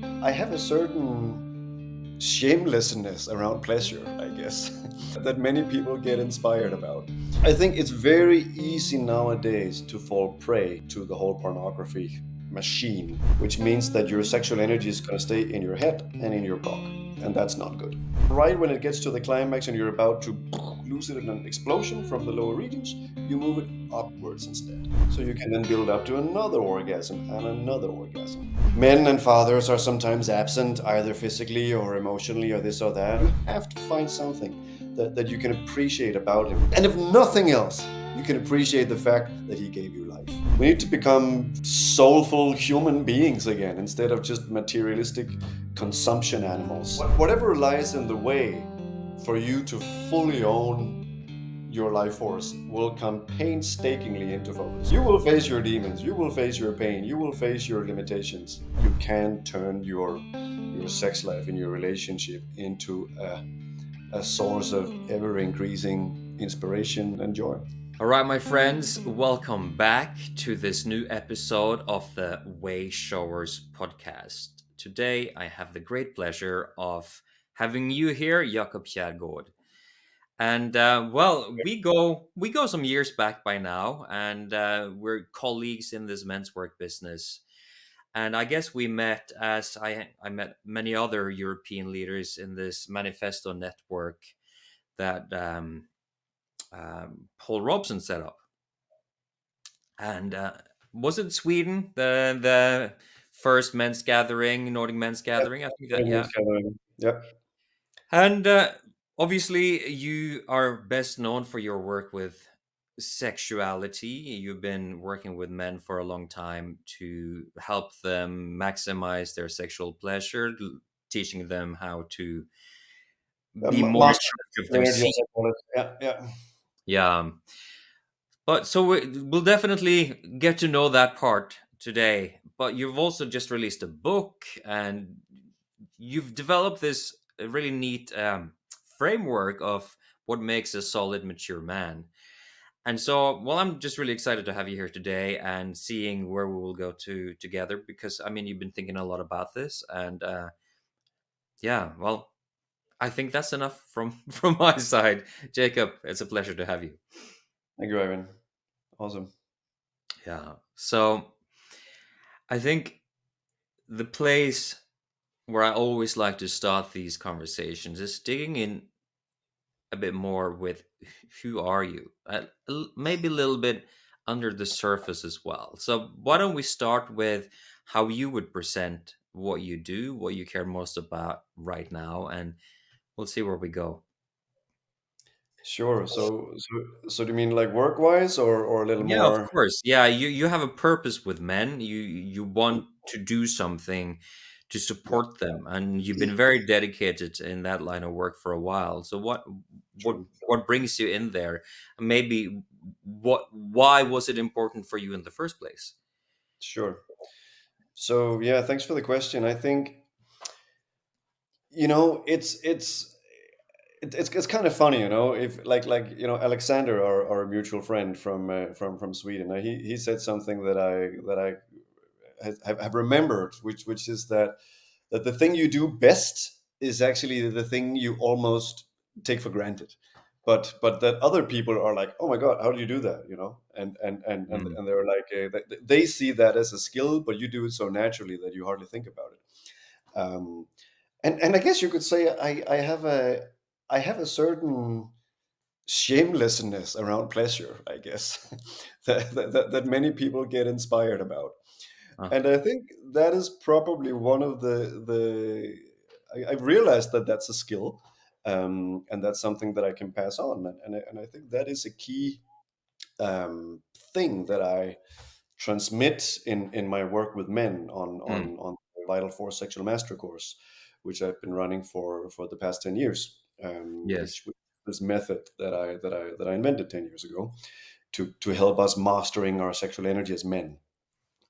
I have a certain shamelessness around pleasure, I guess, that many people get inspired about. I think it's very easy nowadays to fall prey to the whole pornography machine, which means that your sexual energy is going to stay in your head and in your cock, and that's not good. Right when it gets to the climax and you're about to lose it in an explosion from the lower regions, you move it upwards instead. So you can then build up to another orgasm and another orgasm. Men and fathers are sometimes absent, either physically or emotionally or this or that. You have to find something that you can appreciate about him. And if nothing else, you can appreciate the fact that he gave you life. We need to become soulful human beings again instead of just materialistic consumption animals. Whatever lies in the way for you to fully own your life force will come painstakingly into focus. You will face your demons, you will face your pain, you will face your limitations. You can turn your sex life and your relationship into a source of ever-increasing inspiration and joy. All right, my friends, welcome back to this new episode of the WAYSHOWERS Podcast. Today, I have the great pleasure of having you here, Jakob Kaergaard. And we go some years back by now, and we're colleagues in this men's work business. And I guess we met as I met many other European leaders in this Maniphesto network that Paul Robson set up. And was it Sweden, the first men's gathering, Nordic men's gathering? I think that, yeah. Yep. And obviously, you are best known for your work with sexuality. You've been working with men for a long time to help them maximize their sexual pleasure, teaching them how to be more in Master charge of their energy, seat. as I call it. Yeah, yeah. Yeah. But so we'll definitely get to know that part today. But you've also just released a book, and you've developed this really neat framework of what makes a solid, mature man. And so, well, I'm just really excited to have you here today and seeing where we will go to together, because I mean, you've been thinking a lot about this, and yeah, well, I think that's enough from from my side. Jacob, it's a pleasure to have you. Thank you, Ivan. Awesome. Yeah. So I think the place where I always like to start these conversations is digging in a bit more with who are you? Maybe a little bit under the surface as well. So why don't we start with how you would present what you do, what you care most about right now, and we'll see where we go. Sure. So do you mean like work-wise or a little Yeah, of more? course. Yeah, you have a purpose with men. You want to do something to Yeah, support them, and you've been very dedicated in that line of work for a while. So what true. what brings you in there? Maybe what why was it important for you in the first place? Sure. So yeah, thanks for the question. I think you know it's kind of funny, if Alexander, our mutual friend from Sweden, he said something that I have remembered, which is that the thing you do best is actually the thing you almost take for granted, but that other people are like, oh my god, how do you do that, Mm. and they're like, they see that as a skill, but you do it so naturally that you hardly think about it. Um, and I guess you could say I have a certain shamelessness around pleasure, I guess, that many people get inspired about. Ah, And I think that is probably one of the I've realized that that's a skill, and that's something that I can pass on, and I think that is a key thing that I transmit in my work with men mm. on the Vital Force Sexual Master course, which I've been running for the past 10 years, Yes. which this method that I invented 10 years ago to help us mastering our sexual energy as men.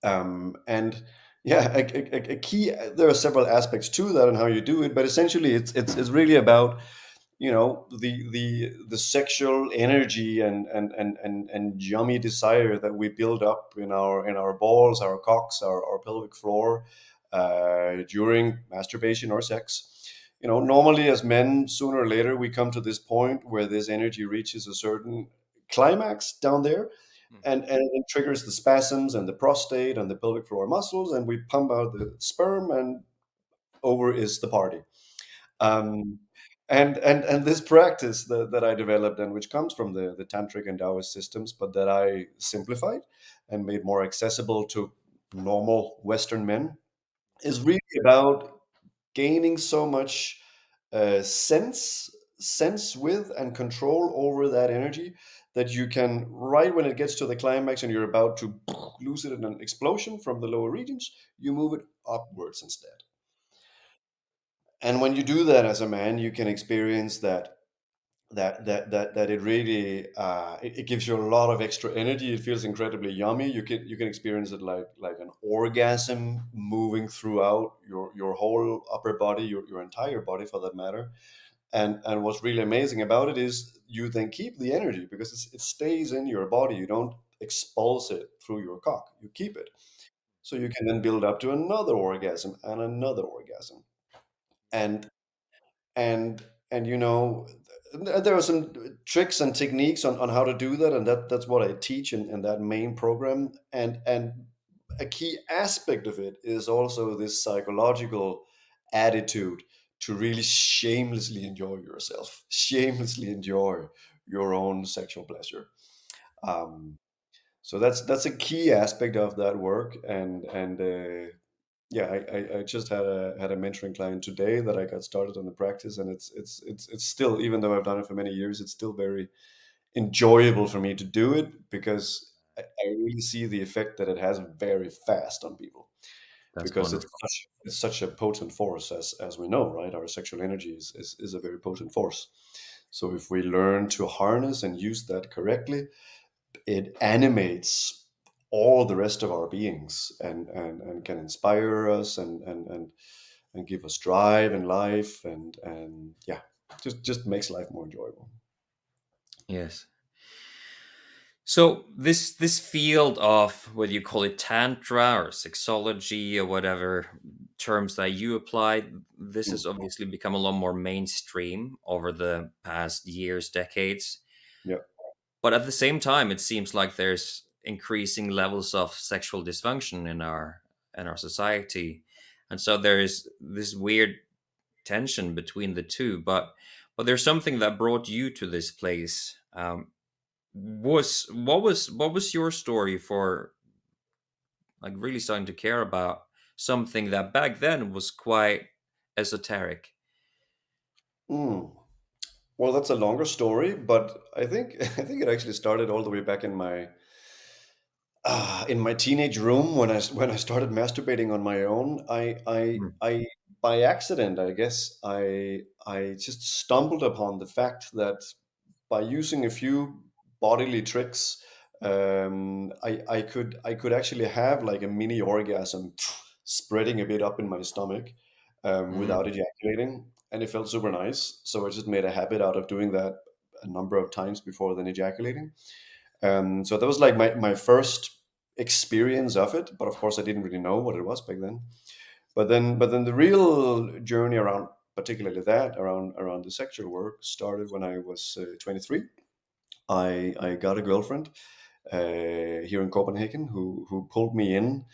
And yeah, a key. There are several aspects to that and how you do it, but essentially, it's really about the sexual energy and yummy desire that we build up in our balls, our cocks, our pelvic floor, during masturbation or sex. Normally as men, sooner or later, we come to this point where this energy reaches a certain climax down there, Mm. and it triggers the spasms and the prostate and the pelvic floor muscles, and we pump out the sperm, and over is the party. Um, and this practice that I developed, and which comes from the tantric and Taoist systems, but that I simplified and made more accessible to normal Western men, is really about gaining so much sense with and control over that energy, that you can, right when it gets to the climax and you're about to lose it in an explosion from the lower regions, you move it upwards instead. And when you do that as a man, you can experience that it really it gives you a lot of extra energy. It feels incredibly yummy. You can experience it like an orgasm moving throughout your whole upper body, your entire body for that matter. And what's really amazing about it is you then keep the energy, because it stays in your body. You don't expulse it through your cock. You keep it, so you can then build up to another orgasm and another orgasm. And and and there are some tricks and techniques on how to do that, and that's what I teach in that main program. And a key aspect of it is also this psychological attitude to really shamelessly enjoy yourself, shamelessly enjoy your own sexual pleasure. um, so that's a key aspect of that work. And yeah, I just had a mentoring client today that I got started on the practice, and it's still, even though I've done it for many years, it's still very enjoyable for me to do it, because I really see the effect that it has very fast on people, That's because wonderful. it's such a potent force, as we know, right? Our sexual energy is a very potent force. So if we learn to harness and use that correctly, it animates all the rest of our beings, and can inspire us, and give us drive in life, and yeah, just makes life more enjoyable. Yes. So this field of whether you call it tantra or sexology or whatever terms that you apply, this Mm, has obviously become a lot more mainstream over the past years, decades. yeah. But at the same time, it seems like there's increasing levels of sexual dysfunction in our society, and so there is this weird tension between the two. But there's something that brought you to this place. What was your story for like really starting to care about something that back then was quite esoteric? Mm. Well, that's a longer story, but I think I think it actually started all the way back in my teenage room, when I started masturbating on my own. Mm. I by accident, I guess, I just stumbled upon the fact that by using a few bodily tricks, I could actually have like a mini orgasm spreading a bit up in my stomach, without Mm. ejaculating, and it felt super nice. So I just made a habit out of doing that a number of times before then ejaculating. So that was like my first experience of it, but of course I didn't really know what it was back then. But then the real journey around, particularly that around the sexual work, started when I was 23. I got a girlfriend here in Copenhagen, who pulled me in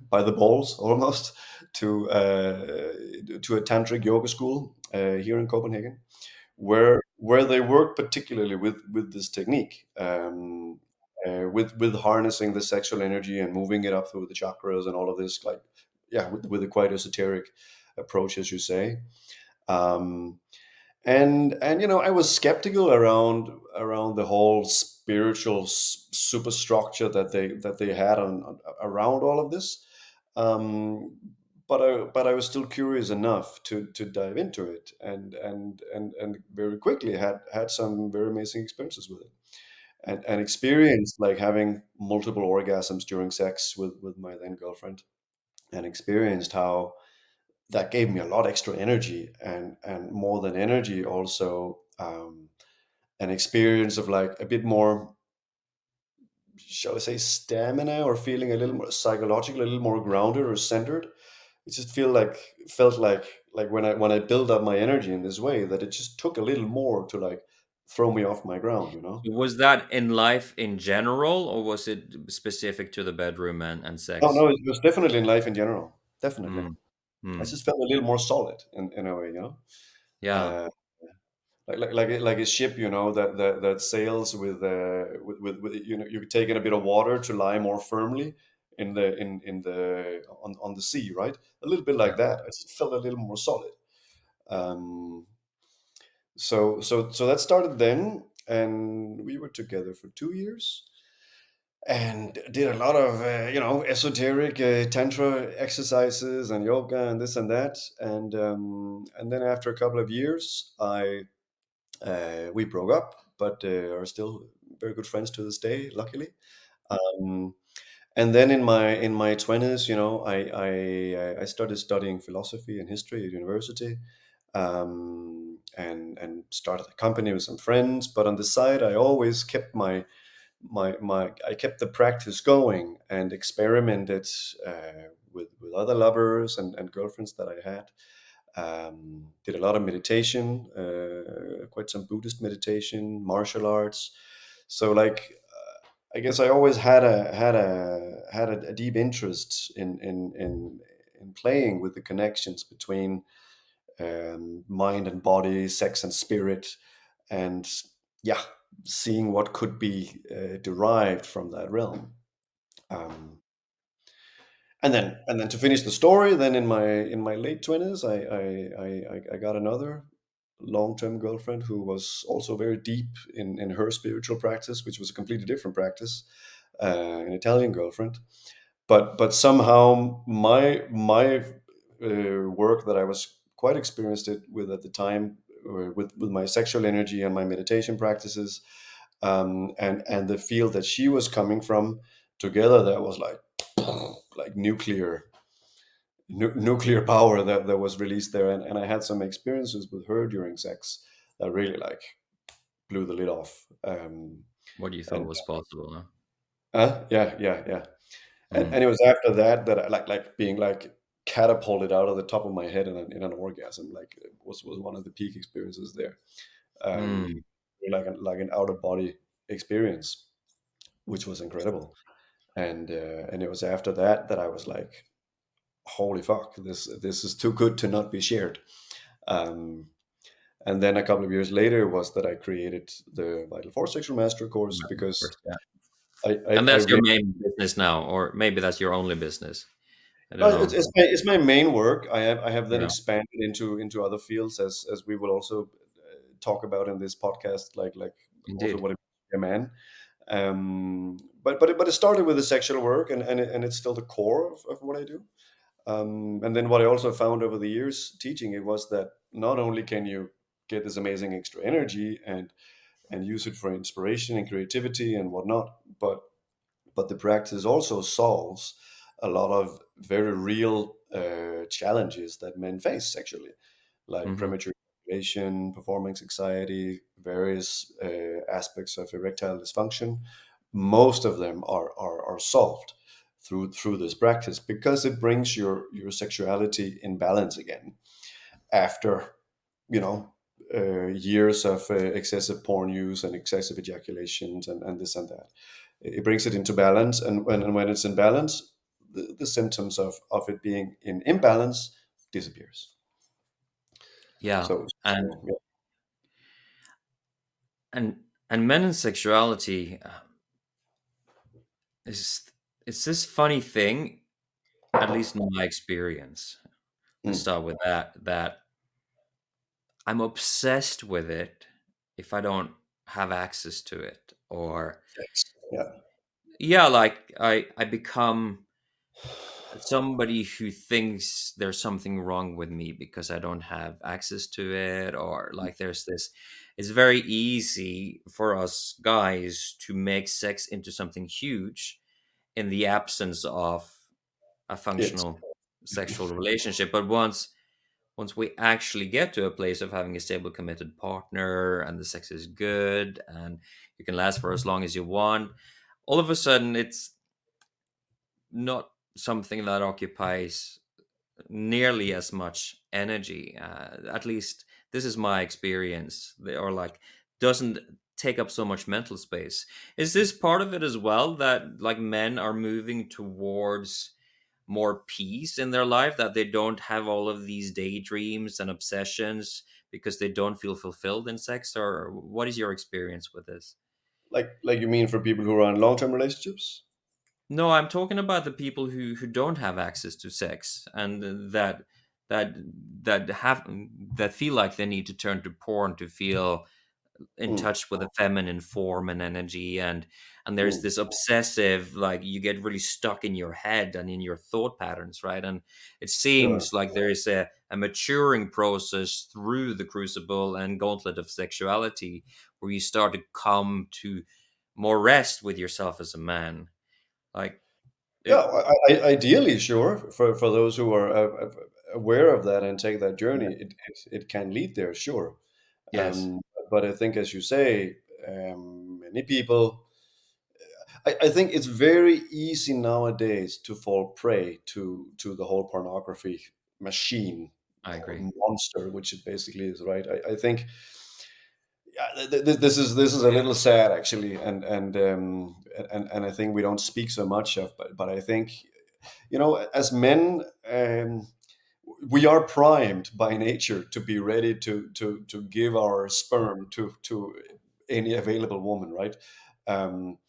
by the balls almost to a tantric yoga school here in Copenhagen, where they work particularly with this technique, with harnessing the sexual energy and moving it up through the chakras and all of this, like, yeah, with a quite esoteric approach, as you say. um, and I was skeptical around the whole spiritual superstructure that they had around all of this. um, but I was still curious enough to dive into it, and very quickly had some very amazing experiences with it, and experienced like having multiple orgasms during sex with my then girlfriend, and experienced how that gave me a lot extra energy, and more than energy also, an experience of like a bit more, shall I say, stamina, or feeling a little more psychological, a little more grounded or centered. it just felt like when I build up my energy in this way, that it just took a little more to like throw me off my ground, you know. Was that in life in general, or was it specific to the bedroom and No, sex? no, it was definitely in life in general. Definitely. Mm. I Mm. just felt a little more solid in a way, you know. Yeah. Uh, like a ship, you know, that sails with you know, you're taking a bit of water to lie more firmly in the on the sea, right? A little bit Yeah. like that. I just felt a little more solid. Um, so that started then, and we were together for 2 years and did a lot of you know, esoteric tantra exercises and yoga and this and that, and then after a couple of years, I we broke up, but are still very good friends to this day, luckily. Um, and then in my 20s, you know, I started studying philosophy and history at university, and started a company with some friends. But on the side, I always kept my I kept the practice going and experimented with other lovers and girlfriends that I had. Did a lot of meditation, quite some Buddhist meditation, martial arts. So like, I guess I always had a deep interest in playing with the connections between mind and body, sex and spirit, and yeah, seeing what could be derived from that realm. Um, and then to finish the story, then in my late 20s, I got another long-term girlfriend who was also very deep in her spiritual practice, which was a completely different practice, an Italian girlfriend. But somehow my work that I was quite experienced it with at the time, with my sexual energy and my meditation practices, and the field that she was coming from, together, that was like nuclear power that was released there, and I had some experiences with her during sex that really like blew the lid off. What you thought And was possible, huh? yeah, yeah, yeah. And Mm. it was after that that I like being like catapulted out of the top of my head in an orgasm. Like, it was one of the peak experiences there. Mm. Um, like an out of body experience, which was incredible. And it was after that that I was like, holy fuck, this is too good to not be shared. Um, and then a couple of years later was that I created the Vital Force Sexual Master course, Right, of because course, yeah. I I, And I that's your really main business now, or maybe that's your only business. I don't no, it's, know. it's my main work. I have then Yeah, expanded into other fields, as we will also talk about in this podcast, like also indeed. what it means to be a man. But it started with the sexual work, and it's still the core of what I do. And then what I also found over the years teaching it was that not only can you get this amazing extra energy and use it for inspiration and creativity and whatnot, but the practice also solves a lot of very real challenges that men face sexually, like Hmm. premature ejaculation, performance anxiety, various aspects of erectile dysfunction. Most of them are solved through this practice, because it brings your sexuality in balance again after, you know, years of excessive porn use and excessive ejaculations and this and that. It brings it into balance, and when it's in balance, the symptoms of it being in imbalance disappears. Yeah, So, and so yeah. and and men and sexuality is it's this funny thing, at least in my experience. Let's Mm. start with that I'm obsessed with it if I don't have access to it, or Yes. Yeah. yeah, like I become somebody who thinks there's something wrong with me because I don't have access to it, or like there's this. It's very easy for us guys to make sex into something huge in the absence of a Yes. functional sexual relationship. But once we actually get to a place of having a stable, committed partner, and the sex is good, and you can last for as long as you want, all of a sudden it's not something that occupies nearly as much energy. At least this is my experience. Or like doesn't take up so much mental space. Is this part of it as well, that like men are moving towards more peace in their life, that they don't have all of these daydreams and obsessions because they don't feel fulfilled in sex? Or what is your experience with this? Like you mean for people who are in long-term relationships? No, I'm talking about the people who don't have access to sex, and that that have that feel like they need to turn to porn to feel in Mm, touch with a feminine form and energy. And there's mm, this obsessive, like, you get really stuck in your head and in your thought patterns, right? And it sure. seems like there is a maturing process through the crucible and gauntlet of sexuality, where you start to come to more rest with yourself as a man, like Yeah, it. ideally, sure. For those who are aware of that and take that journey, it can lead there, sure. Yes, But I think, as you say, many people. I think it's very easy nowadays to fall prey to the whole pornography machine I or agree. monster, which it basically is, right? I think, yeah, this is a little sad actually, and I think we don't speak so much of, but I think, as men, we are primed by nature to be ready to give our sperm to any available woman, right? Um,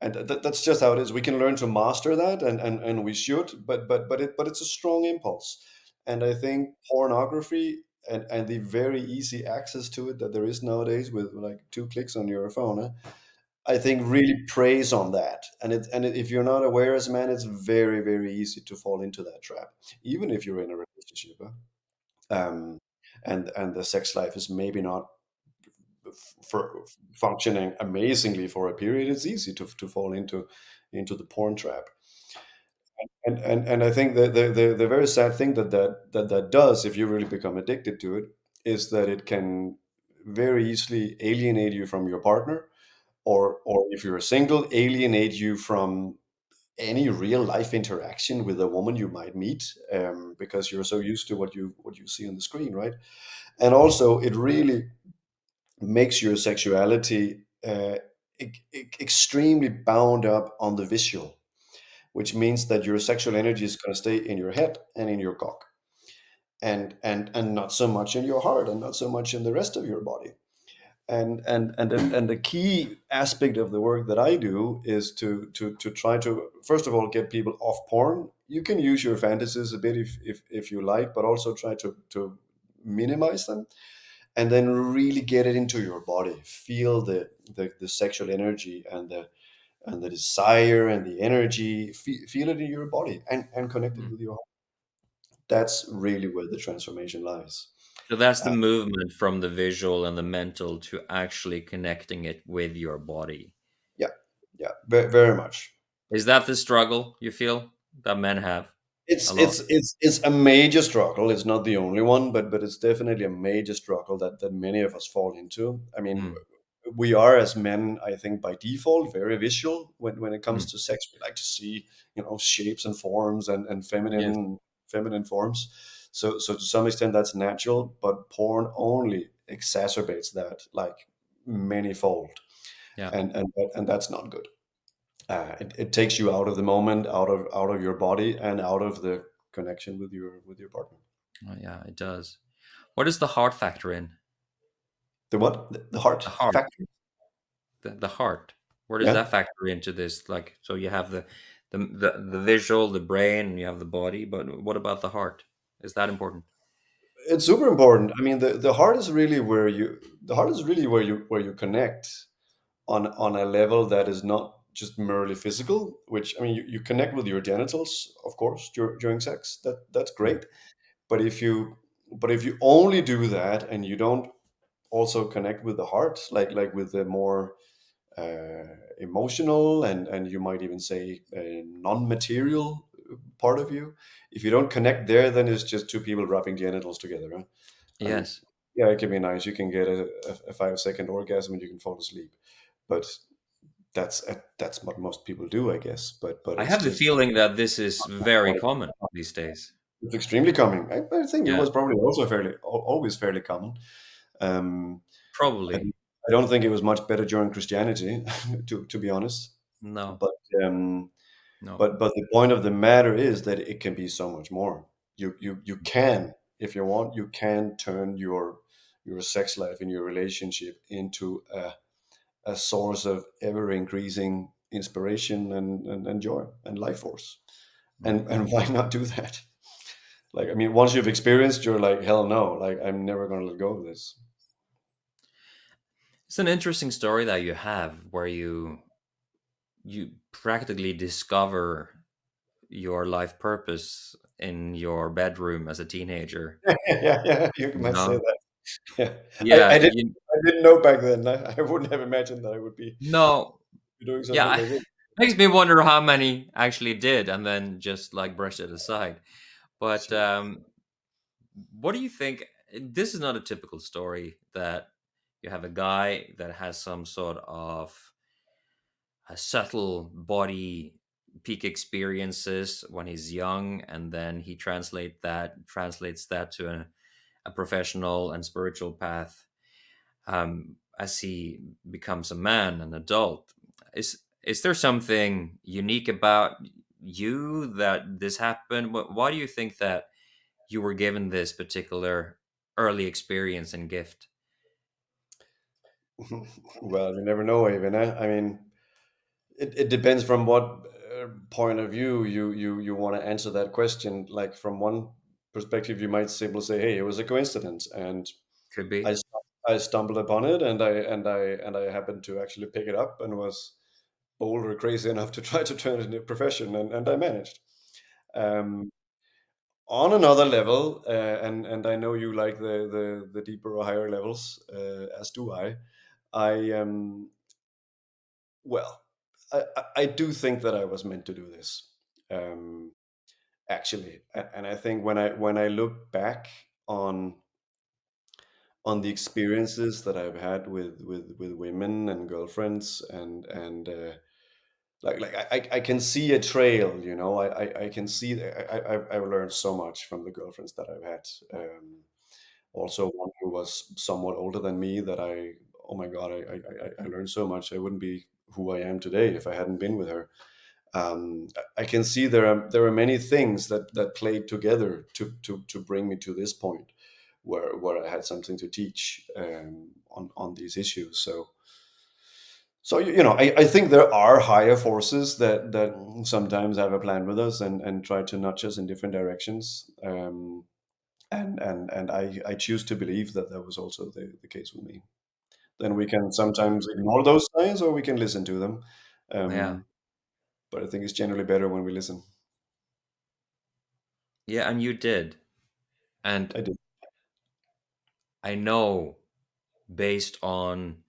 and that's just how it is. We can learn to master that, and we should, but it's a strong impulse, and I think pornography and the very easy access to it that there is nowadays with like two clicks on your phone, I think really preys on that. If you're not aware as a man, it's very, very easy to fall into that trap, even if you're in a relationship. Um, and the sex life is maybe not for functioning amazingly for a period. It's easy to fall into the porn trap. And I think the very sad thing that does, if you really become addicted to it, is that it can very easily alienate you from your partner, or if you're single, alienate you from any real life interaction with a woman you might meet, because you're so used to what you see on the screen, right? And also, it really makes your sexuality extremely bound up on the visual, which means that your sexual energy is going to stay in your head and in your cock, and not so much in your heart, and not so much in the rest of your body. And the key aspect of the work that I do is to try to, first of all, get people off porn. You can use your fantasies a bit if you like, but also try to minimize them, and then really get it into your body. Feel the sexual energy and the desire and the energy. Feel it in your body, and connect it Mm. with your heart. That's really where the transformation lies. So that's the Uh, movement from the visual and the mental to actually connecting it with your body. yeah, yeah, very much. Is that the struggle you feel that men have a It's lot? it's it's it's a major struggle. It's not the only one, but it's definitely a major struggle that many of us fall into. I mean, Mm, we are, as men, I think, by default, very visual when it comes mm. to sex. We like to see, shapes and forms, and Yes. feminine forms. So to some extent that's natural, but porn only exacerbates that like manyfold, Yeah. and that's not good. It takes you out of the moment, out of your body, and out of the connection with your partner. Oh, yeah, it does. What is the heart factor in? The what? The heart The heart. factor? The heart. Where does Yeah, that factor into this? Like, so you have the visual, the brain, and you have the body, but what about the heart? Is that important? it's super important. I mean, the heart is really where you connect on a level that is not just merely physical. Which, I mean, you connect with your genitals, of course, during sex. That's Mm. great. But if you only do that and you don't also connect with the heart, like with the more emotional, and you might even say non-material part of you. If you don't connect there, then it's just two people rubbing genitals together, right? And Yes. yeah, it can be nice. You can get a 5-second orgasm and you can fall asleep, but that's what most people do, I guess. But I it's have the just feeling that this is very quite. common these days. It's extremely common. I think it Yeah, was probably also always fairly common. Um, I, probably. I don't think it was much better during Christianity, to be honest. No, But um, no. but the point of the matter is that it can be so much more. You can, if you want, you can turn your sex life and your relationship into a source of ever increasing inspiration and joy and life force. Mm. And why not do that? Like, I mean, once you've experienced, you're like, hell no, like I'm never gonna let go of this. It's an interesting story that you have where you practically discover your life purpose in your bedroom as a teenager. Yeah, you You might say know? that. Yeah, Yeah, I you didn't know back then. I wouldn't have imagined that I would be no, doing something yeah, like this. makes me wonder how many actually did and then just like brush it aside. But Sure. what do you think? This is not a typical story that you have a guy that has some sort of a subtle body peak experiences when he's young, and then he translates that to a professional and spiritual path as he becomes a man, an adult. Is there something unique about you that this happened? Why do you think that you were given this particular early experience and gift? Well, you never know, even. I mean, it depends from what point of view you want to answer that question. Like from one perspective, you might simply say, "Hey, it was a coincidence," and Could I be. st- I stumbled upon it, and I happened to actually pick it up, and was bold or crazy enough to try to turn it into a profession, and I managed. Um, on another level, and I know you like the deeper or higher levels, as do I. I Well, I do think that I was meant to do this. Um, Actually, and I think when I look back on the experiences that I've had with women and girlfriends, and I can see a trail, I can see that I've learned so much from the girlfriends that I've had. Also one who was somewhat older than me, that oh my God, I learned so much. I wouldn't be who I am today if I hadn't been with her. I can see there are many things that played together to bring me to this point where I had something to teach, on these issues. So I think there are higher forces that sometimes have a plan with us, and try to nudge us in different directions. And I choose to believe that that was also the case with me. Then we can sometimes ignore those signs, or we can listen to them. Yeah. Um, but I think it's generally better when we listen. Yeah, and you did. And I did. I know based on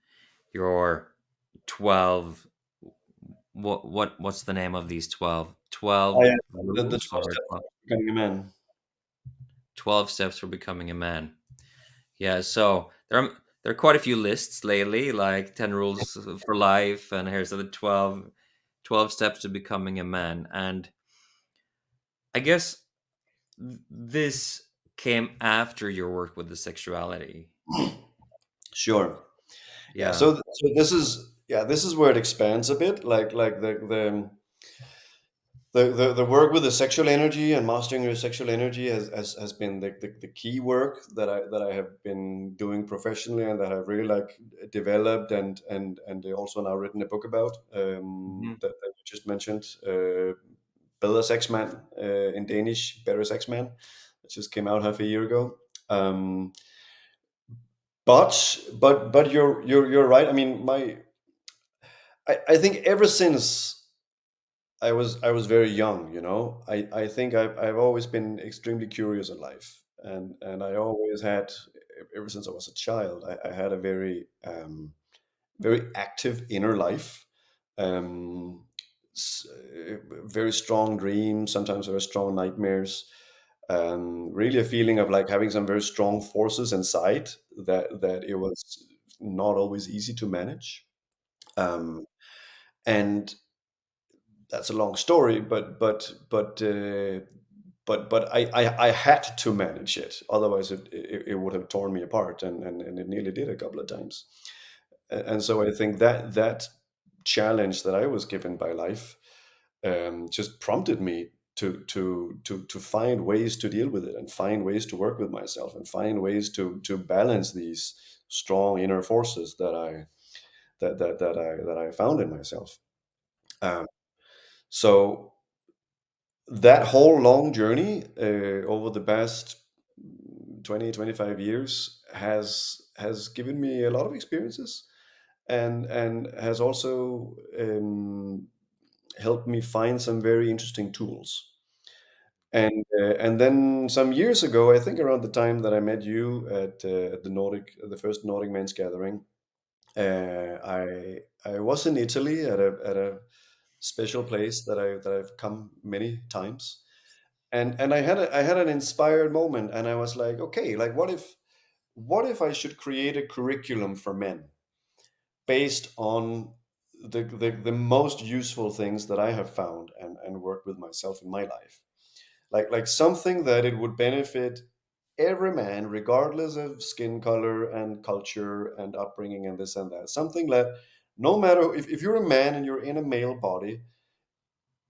your 12 what's the name of these 12 Oh, 12 yeah. The rules 12 or steps to becoming a man. 12 steps for becoming a man. Yeah, so there are quite a few lists lately, like 10 rules for life, and here's the 12 steps to becoming a man. And I guess this came after your work with the sexuality. Sure. Yeah. Yeah. So this is where it expands a bit. Like the work with the sexual energy and mastering your sexual energy has been the key work that I have been doing professionally, and that I've really like developed, and also now written a book about, Mhm. that you just mentioned, Bedre Sex Man, in Danish, Better Sex Man, that just came out half a year ago. Um, but you're right. I mean, I think ever since I was very young, I think I've always been extremely curious in life, and I always had, ever since I was a child, I had a very active inner life, um, very strong dreams, sometimes very strong nightmares, really a feeling of like having some very strong forces inside, that it was not always easy to manage. Um, and that's a long story, but but I had to manage it. Otherwise, it would have torn me apart, and it nearly did a couple of times. And so I think that that challenge that I was given by life just prompted me to find ways to deal with it, and find ways to work with myself, and find ways to balance these strong inner forces that I found in myself. Um, so that whole long journey over the past 20-25 years has given me a lot of experiences, and has also helped me find some very interesting tools. And then some years ago, I think around the time that I met you at the first Nordic Men's Gathering, I was in Italy at a special place that I've come many times, and I had an inspired moment, and I was like, okay, like what if I should create a curriculum for men based on the most useful things that I have found and worked with myself in my life, like something that it would benefit every man, regardless of skin color and culture and upbringing and this and that. Something that no matter if you're a man and you're in a male body,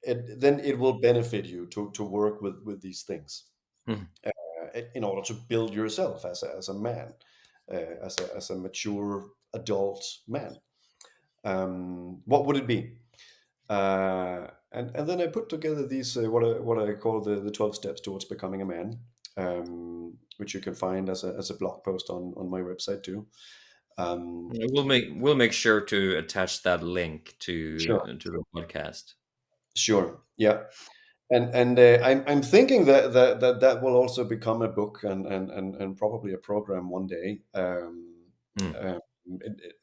then it will benefit you to work with these things Mhm. in order to build yourself as a man, as a mature adult man. What would it be? And then I put together these what I call the 12 steps towards becoming a man, which you can find as a blog post on my website too. Um, Yeah, we'll make sure to attach that link sure, to the podcast. sure, yeah. And I'm thinking that will also become a book, and probably a program one day. Mm.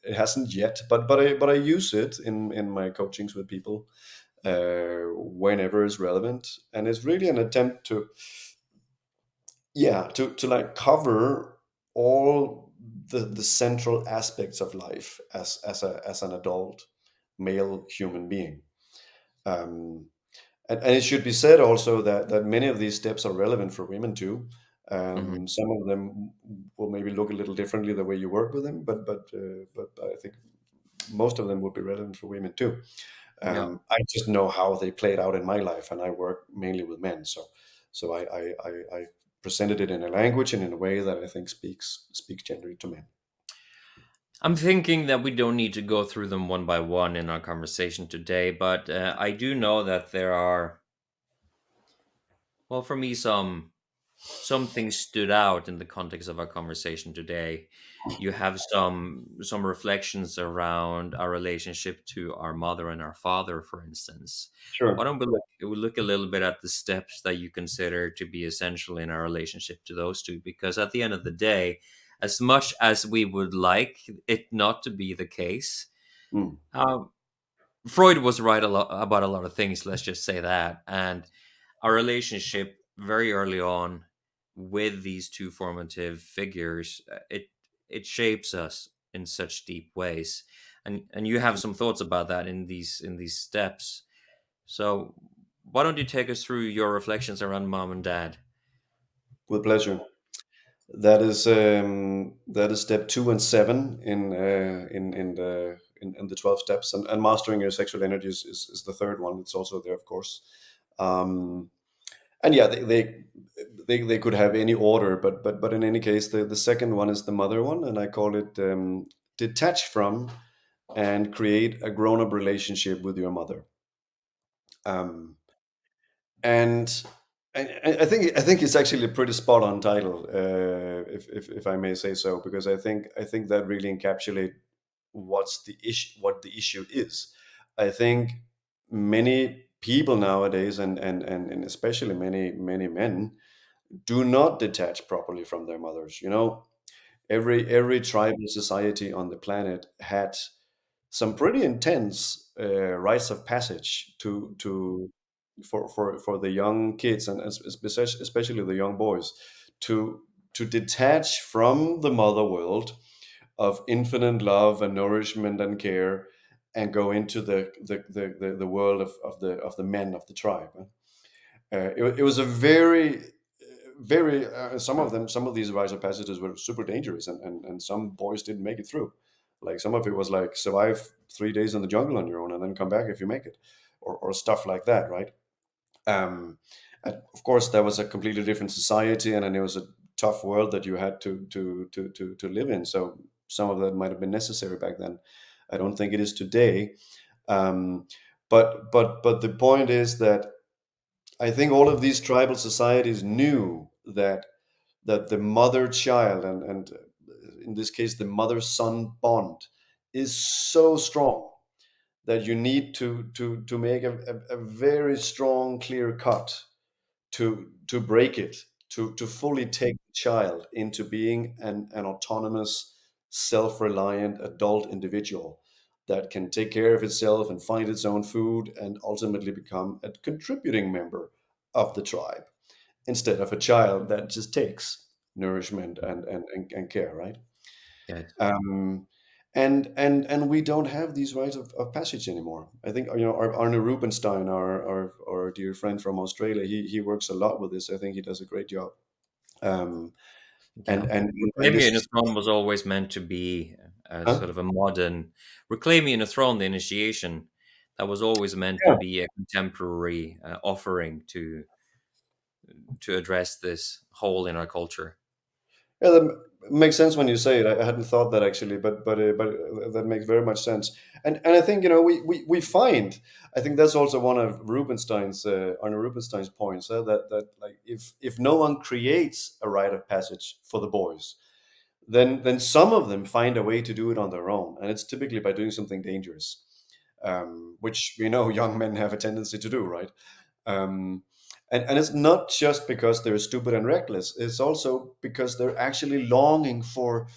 It hasn't yet, but I use it in my coachings with people whenever it's relevant, and it's really an attempt to, yeah, to like cover all the central aspects of life as an adult male human being. Um, and it should be said also that many of these steps are relevant for women too. Mhm. Some of them will maybe look a little differently the way you work with them, but I think most of them would be relevant for women too. Yeah. I just know how they played out in my life, and I work mainly with men, so I presented it in a language and in a way that I think speaks generally to men. I'm thinking that we don't need to go through them one by one in our conversation today, but I do know that there are, well, for me, some things stood out in the context of our conversation today. You have some reflections around our relationship to our mother and our father, for instance. Why Sure. don't we look a little bit at the steps that you consider to be essential in our relationship to those two? Because at the end of the day, as much as we would like it not to be the case, Mm. um, Freud was right about a lot of things. Let's just say that, and our relationship very early on with these two formative figures, it shapes us in such deep ways, and you have some thoughts about that in these steps. So why don't you take us through your reflections around mom and dad? With pleasure. That is step 2 and 7 in the 12 steps, and mastering your sexual energies is the third one. It's also there, of course. Um, and yeah, they could have any order, but in any case, the second one is the mother one, and I call it detach from and create a grown-up relationship with your mother. Um, and I think it's actually a pretty spot on title, if I may say so, because I think that really encapsulate what the issue is. I think many people nowadays, and especially many men, do not detach properly from their mothers. Every tribal society on the planet had some pretty intense rites of passage to for the young kids, and especially the young boys, to detach from the mother world of infinite love and nourishment and care, and go into the world of the men of the tribe. It was a very, very some of these rites of passages were super dangerous, and some boys didn't make it through. Like some of it was like survive 3 days in the jungle on your own and then come back if you make it, or stuff like that, right? Um, and of course, that was a completely different society, and it was a tough world that you had to live in. So some of that might have been necessary back then. I don't think it is today. Um, but the point is that I think all of these tribal societies knew that the mother child, and in this case the mother son bond, is so strong that you need to make a very strong clear cut to break it, to fully take the child into being an autonomous, self-reliant adult individual that can take care of itself and find its own food and ultimately become a contributing member of the tribe, instead of a child that just takes nourishment and care, right? Yes. Um, and we don't have these rites of passage anymore. I think Arne Rubenstein, our dear friend from Australia, he works a lot with this. I think he does a great job. Um, and Yeah. and and this Reclaiming a is, throne was always meant to be a huh? sort of a modern reclaiming a throne, the initiation, that was always meant to Yeah. be a contemporary offering to address this hole in our culture. Yeah, that makes sense when you say it. I hadn't thought that actually, but that makes very much sense. And I think we find, I think that's also one of Arne Rubinstein's points, that like if no one creates a rite of passage for the boys, then some of them find a way to do it on their own, and it's typically by doing something dangerous, which we know young men have a tendency to do, right? Um, and it's not just because they're stupid and reckless. It's also because they're actually longing for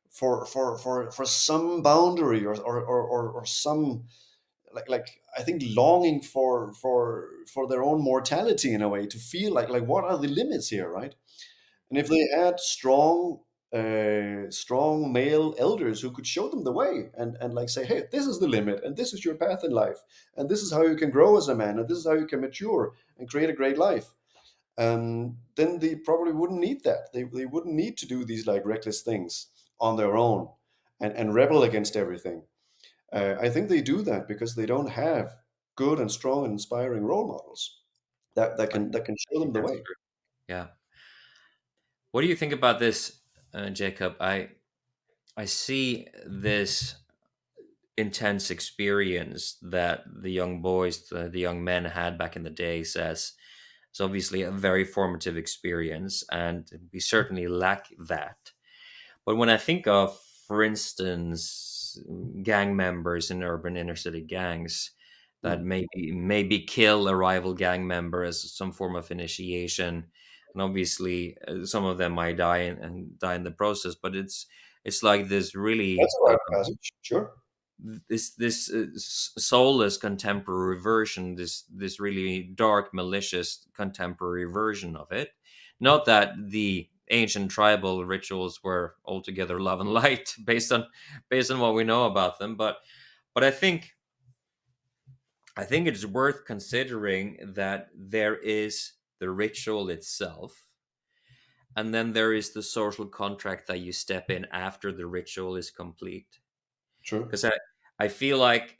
some boundary, or some, like I think longing for their own mortality in a way, to feel like what are the limits here, right? And if they had strong male elders who could show them the way, and like say, hey, this is the limit, and this is your path in life, and this is how you can grow as a man, and this is how you can mature and create a great life, then they probably wouldn't need that. They wouldn't need to do these like reckless things on their own, and rebel against everything. I think they do that because they don't have good and strong and inspiring role models that can show them the That's way. true. Yeah. What do you think about this, Jacob? I see this intense experience that the young boys, the young men had back in the days as it's obviously a very formative experience, and we certainly lack that. But when I think of, for instance, gang members in urban inner city gangs that Mm. maybe kill a rival gang member as some form of initiation, and obviously some of them might die and die in the process, but it's like this That's really a rite of passage, sure. soulless contemporary version, this really dark, malicious contemporary version of it. Not that the ancient tribal rituals were altogether love and light, based on what we know about them, but I think it's worth considering that there is the ritual itself, and then there is the social contract that you step in after the ritual is complete. True. Because I feel like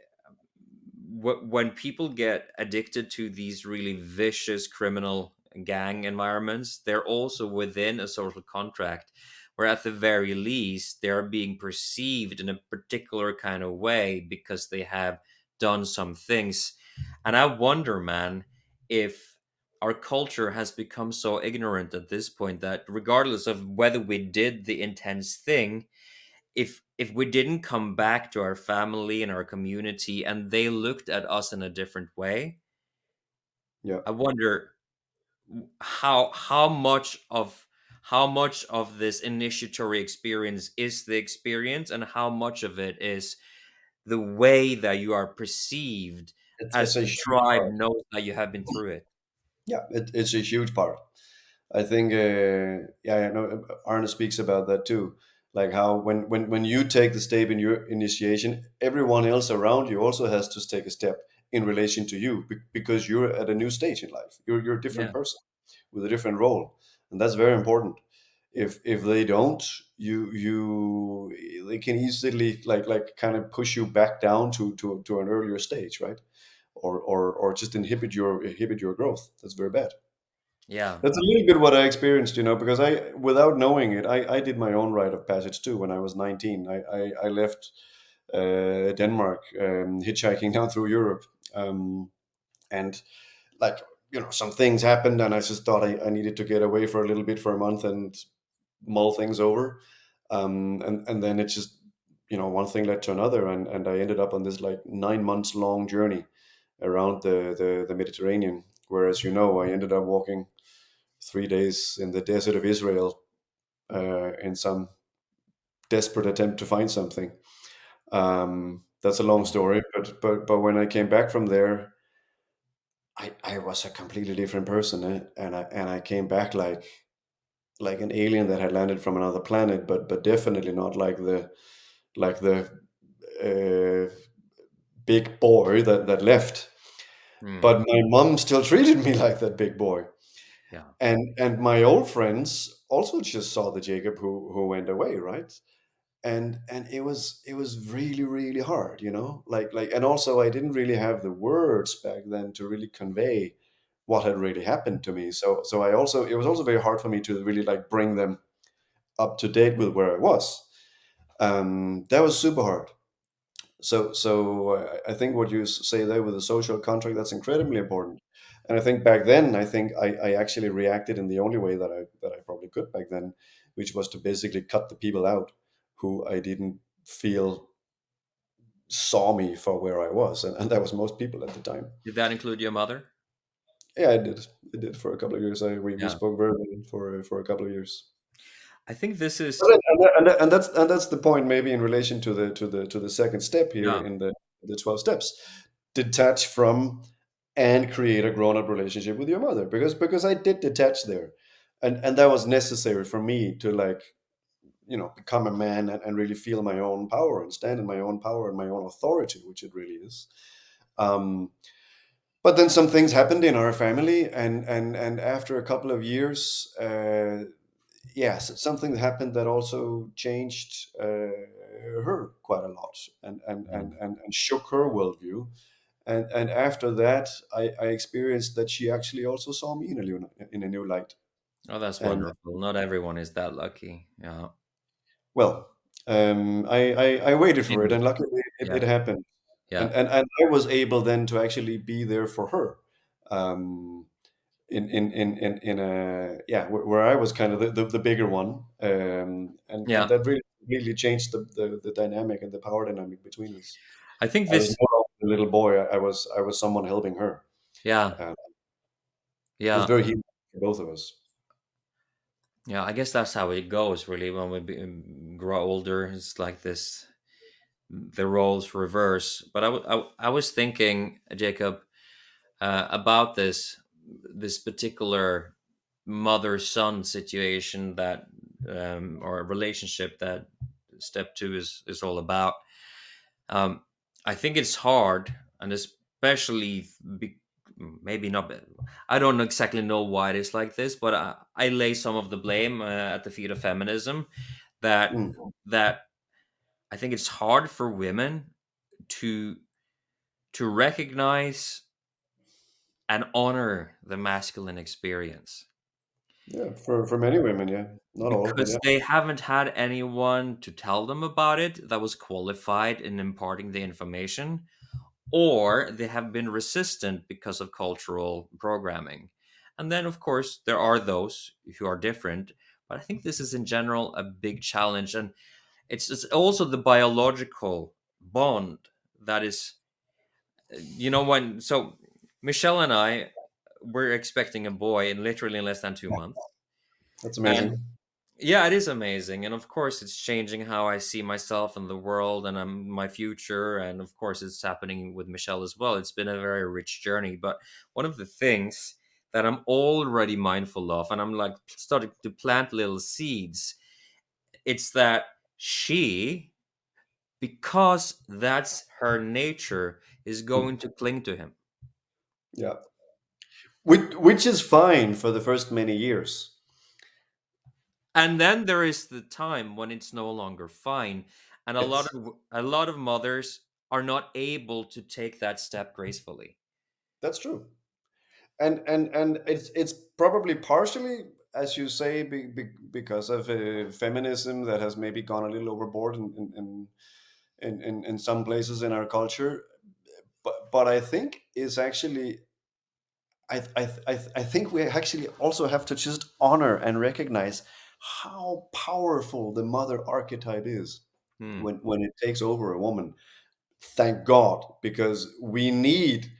when people get addicted to these really vicious criminal gang environments, they're also within a social contract where, at the very least, they're being perceived in a particular kind of way because they have done some things. And I wonder, man, if our culture has become so ignorant at this point that regardless of whether we did the intense thing, if we didn't come back to our family and our community and they looked at us in a different way, Yeah. I wonder how much of this initiatory experience is the experience, and how much of it is the way that you are perceived It's as a the huge tribe part. knows that you have been through it. Yeah, it's a huge part. I think, yeah, I know Arne speaks about that too. Like how when you take the step in your initiation, everyone else around you also has to take a step in relation to you, because you're at a new stage in life. You're a different Yeah. person with a different role, and that's very important. If they don't, they can easily like kind of push you back down to an earlier stage, right? Or just inhibit your growth. That's very bad. Yeah. That's a little bit what I experienced, because without knowing it, I did my own rite of passage too. When I was 19, I left Denmark, hitchhiking down through Europe, and like some things happened, and I just thought I needed to get away for a little bit, for a month, and mull things over. And then it just, one thing led to another, and I ended up on this like 9 months long journey around the Mediterranean. Whereas, I ended up walking 3 days in the desert of Israel, in some desperate attempt to find something. That's a long story, but when I came back from there, I was a completely different person, and I came back like an alien that had landed from another planet, but definitely not like the uh, big boy that left. Mm. But my mom still treated me like that big boy, Yeah. and my old friends also just saw the Jacob who went away, right? And it was really, really hard, like, and also I didn't really have the words back then to really convey what had really happened to me. So it was also very hard for me to really like bring them up to date with where I was. That was super hard. So I think what you say there with the social contract, that's incredibly important. And I think back then, I actually reacted in the only way that I probably could back then, which was to basically cut the people out who I didn't feel saw me for where I was, and that was most people at the time. Did that include your mother? Yeah, I did for a couple of years. We Yeah. spoke very well for a couple of years. I think this But is, and that's the point, maybe in relation to the second step here yeah. in the 12 steps. Detach from and create a grown-up relationship with your mother, because I did detach there, and that was necessary for me to like become a man, and really feel my own power and stand in my own power and my own authority, which it really is. Um, but then some things happened in our family, and after a couple of years, yes, something happened that also changed her quite a lot, and shook her worldview. And after that, I experienced that she actually also saw me in a new light. Oh, that's And wonderful. Not everyone is that lucky. Yeah. well, I waited for it, Maybe. and luckily it Yeah. happened. and, Yeah. and and I was able then to actually be there for her. Um, in a, yeah, where I was kind of the bigger one, and Yeah. that really changed the dynamic and the power dynamic between us. I think I was this, more of the little boy. I was someone helping her. yeah. It was Yeah. very healing for both of us. Yeah. I guess that's how it goes, really, when we grow older. It's like this, the roles reverse. But I was thinking, Jacob, about this particular mother-son situation that, or relationship that step two is all about. Um, I think it's hard, and especially maybe not. I don't exactly know why it is like this, but I lay some of the blame at the feet of feminism. That Mm. that I think it's hard for women to recognize and honor the masculine experience, Yeah, for many women, yeah, not all, but because yeah. they haven't had anyone to tell them about it that was qualified in imparting the information, or they have been resistant because of cultural programming. And then, of course, there are those who are different. But I think this is in general a big challenge. And it's also the biological bond that is, when, so Michelle and I were expecting a boy in literally less than 2 months. That's And amazing. yeah, it is amazing. And of course, it's changing how I see myself and the world and my future. And of course, it's happening with Michelle as well. It's been a very rich journey. But one of the things that I'm already mindful of, and I'm like starting to plant little seeds, it's that she, because that's her nature, is Mm. going to cling to him. Yeah. Which is fine for the first many years. And then there is the time when it's no longer fine, and Yes, a lot of mothers are not able to take that step gracefully. that's true. And it's probably partially, as you say, because of feminism that has maybe gone a little overboard in some places in our culture. But I think is actually I think we actually also have to just honor and recognize how powerful the mother archetype is Hmm. when it takes over a woman. Thank God, because we need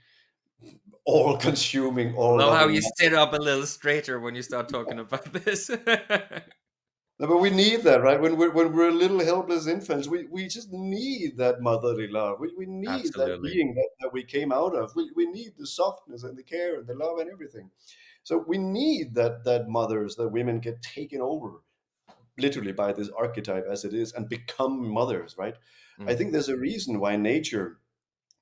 all consuming, I all love how loving. you sit up a little straighter when you start talking about this. No, but we need that, right? When we're little helpless infants, we just need that motherly love. We need that Absolutely. being that we came out of. We need the softness and the care and the love and everything. So we need that mothers, that women get taken over literally by this archetype as it is and become mothers, right? I Mm, think there's a reason why nature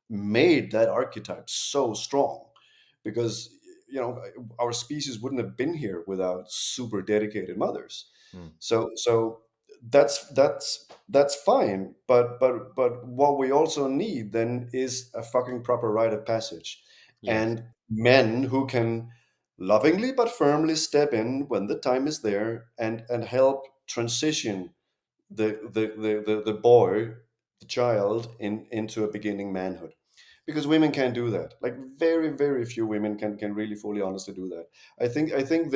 made that archetype so strong, because our species wouldn't have been here without super dedicated mothers. mm. So that's fine, but what we also need then is a fucking proper rite of passage, Yes. and men who can lovingly but firmly step in when the time is there and help transition the boy, the child, into a beginning manhood, because women can't do that. Like very very few women can really fully honestly do that. I think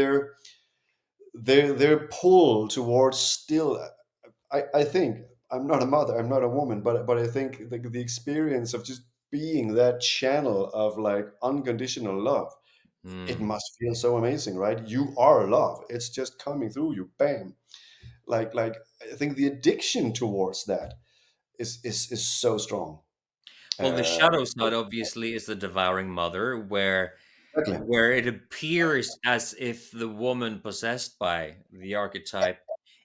their pull towards still, I think, I'm not a mother, I'm not a woman, but I think the experience of just being that channel of like unconditional love, it Mm. must feel so amazing, right? You are love, it's just coming through you, bam. Like I think the addiction towards that is so strong. Well, the uh shadow side obviously is the devouring mother, exactly. where it appears as if the woman possessed by the archetype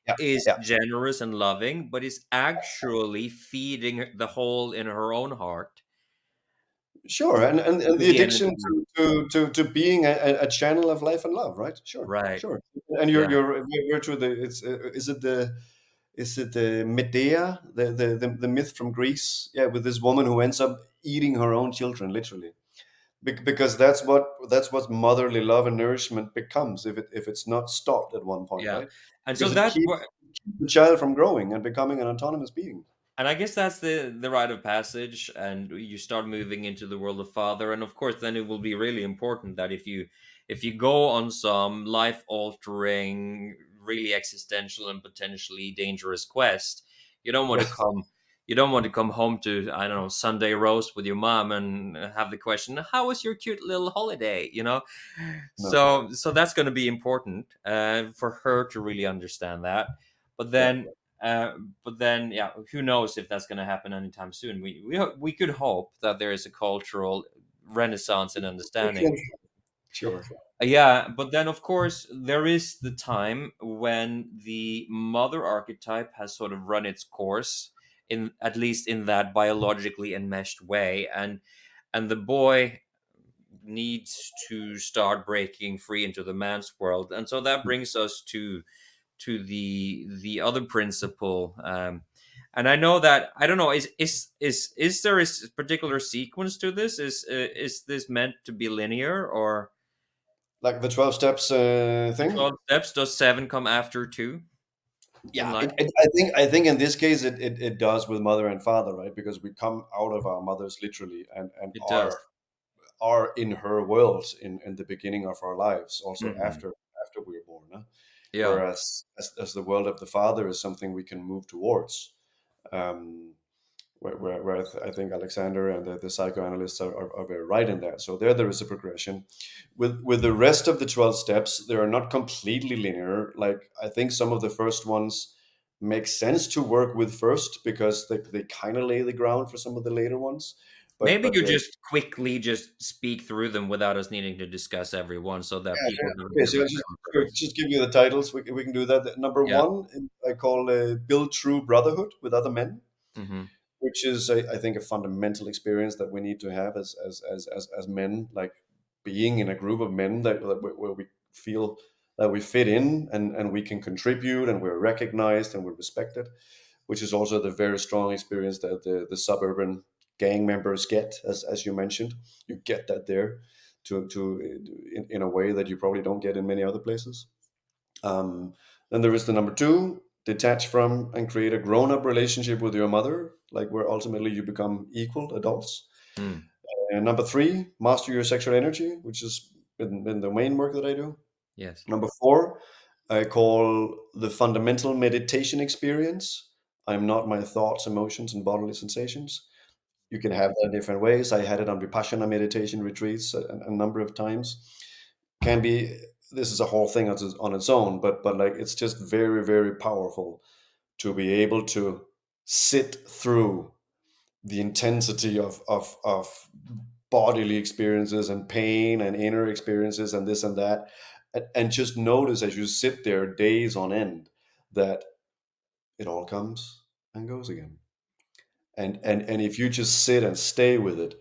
Yeah, is yeah, generous and loving, but is actually feeding the hole in her own heart sure. And with the the addiction energy. to being a channel of life and love, right? Sure, Right. sure. And you're Yeah. you're to the it's is it the Medea, the myth from Greece? Yeah, with this woman who ends up eating her own children, literally. Because that's what motherly love and nourishment becomes if it's not stopped at one point, Yeah. right? And so Because it that keeps the child from growing and becoming an autonomous being. and I guess that's the rite of passage, and you start moving into the world of father, and of course, then it will be really important that if you go on some life altering, really existential and potentially dangerous quest, you don't want to Yes. come. You don't want to come home to, I don't know, Sunday roast with your mom and have the question, "How was your cute little holiday?" You know, No. so that's going to be important for her to really understand that. But Yeah. then uh, but then, yeah, who knows if that's going to happen anytime soon? We could hope that there is a cultural renaissance in understanding. Sure. Yeah, but then of course there is the time when the mother archetype has sort of run its course, in at least in that biologically enmeshed way, and the boy needs to start breaking free into the man's world, and so that brings us to the other principle. And I know that I don't know, is there a particular sequence to this? Is this meant to be linear, or Like the 12 steps the thing. 12 steps? Does 7 come after 2 in Yeah, life? I think in this case it does with mother and father, right? Because we come out of our mothers literally and It are does. are in her world in the beginning of our lives, also Hmm. after we're born, huh? Yeah. Whereas as the world of the father is something we can move towards. um, where I think Alexander and the psychoanalysts are very right in that. So there is a progression. With the rest of the 12 steps, they are not completely linear. Like I think some of the first ones make sense to work with first because they kind of lay the ground for some of the later ones. But Maybe but you just quickly just speak through them without us needing to discuss every one, so that yeah, people yeah. have a Okay, bit of so a I'll just flavor for sure, this. just give you the titles. We can do that. Number Yeah. one, I call build true brotherhood with other men. Hmm. which is I think a fundamental experience that we need to have as men, like being in a group of men where we feel that we fit in and we can contribute and we're recognized and we're respected, which is also the very strong experience that the suburban gang members get, as you mentioned. You get that there to in a way that you probably don't get in many other places. Um, then there is the number two, detach from and create a grown-up relationship with your mother, like where ultimately you become equal adults. Mm. And number three, master your sexual energy, which has been the main work that I do. Yes. Number four, I call the fundamental meditation experience. I'm not my thoughts, emotions, and bodily sensations. You can have that in different ways. I had it on Vipassana meditation retreats a number of times. Can be, this is a whole thing on its own, but like it's just very, very powerful to be able to sit through the intensity of bodily experiences and pain and inner experiences and this and that, and just notice as you sit there days on end that it all comes and goes again. And if you just sit and stay with it,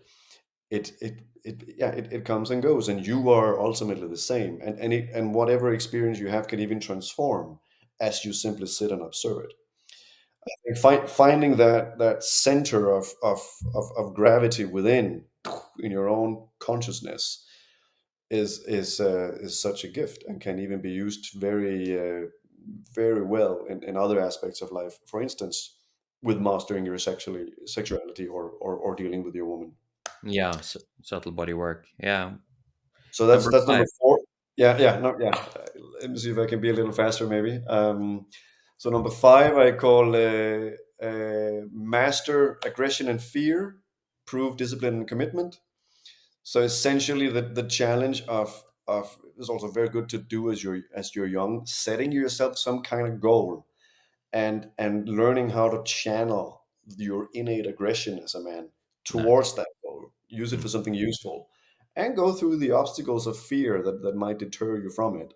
it comes and goes, and you are ultimately the same. And whatever experience you have can even transform as you simply sit and observe it. And finding that center of gravity within in your own consciousness is such a gift and can even be used very well in other aspects of life. For instance, with mastering your sexuality or dealing with your woman. Yeah. Subtle body work. Yeah. So Number that's number five. four. Yeah. No, yeah. Let me see if I can be a little faster, maybe. So number five, I call master aggression and fear, prove discipline and commitment. So essentially, the challenge of is also very good to do as you're young, setting yourself some kind of goal and learning how to channel your innate aggression as a man Nice. towards that goal. Use it for something useful, and go through the obstacles of fear that might deter you from it,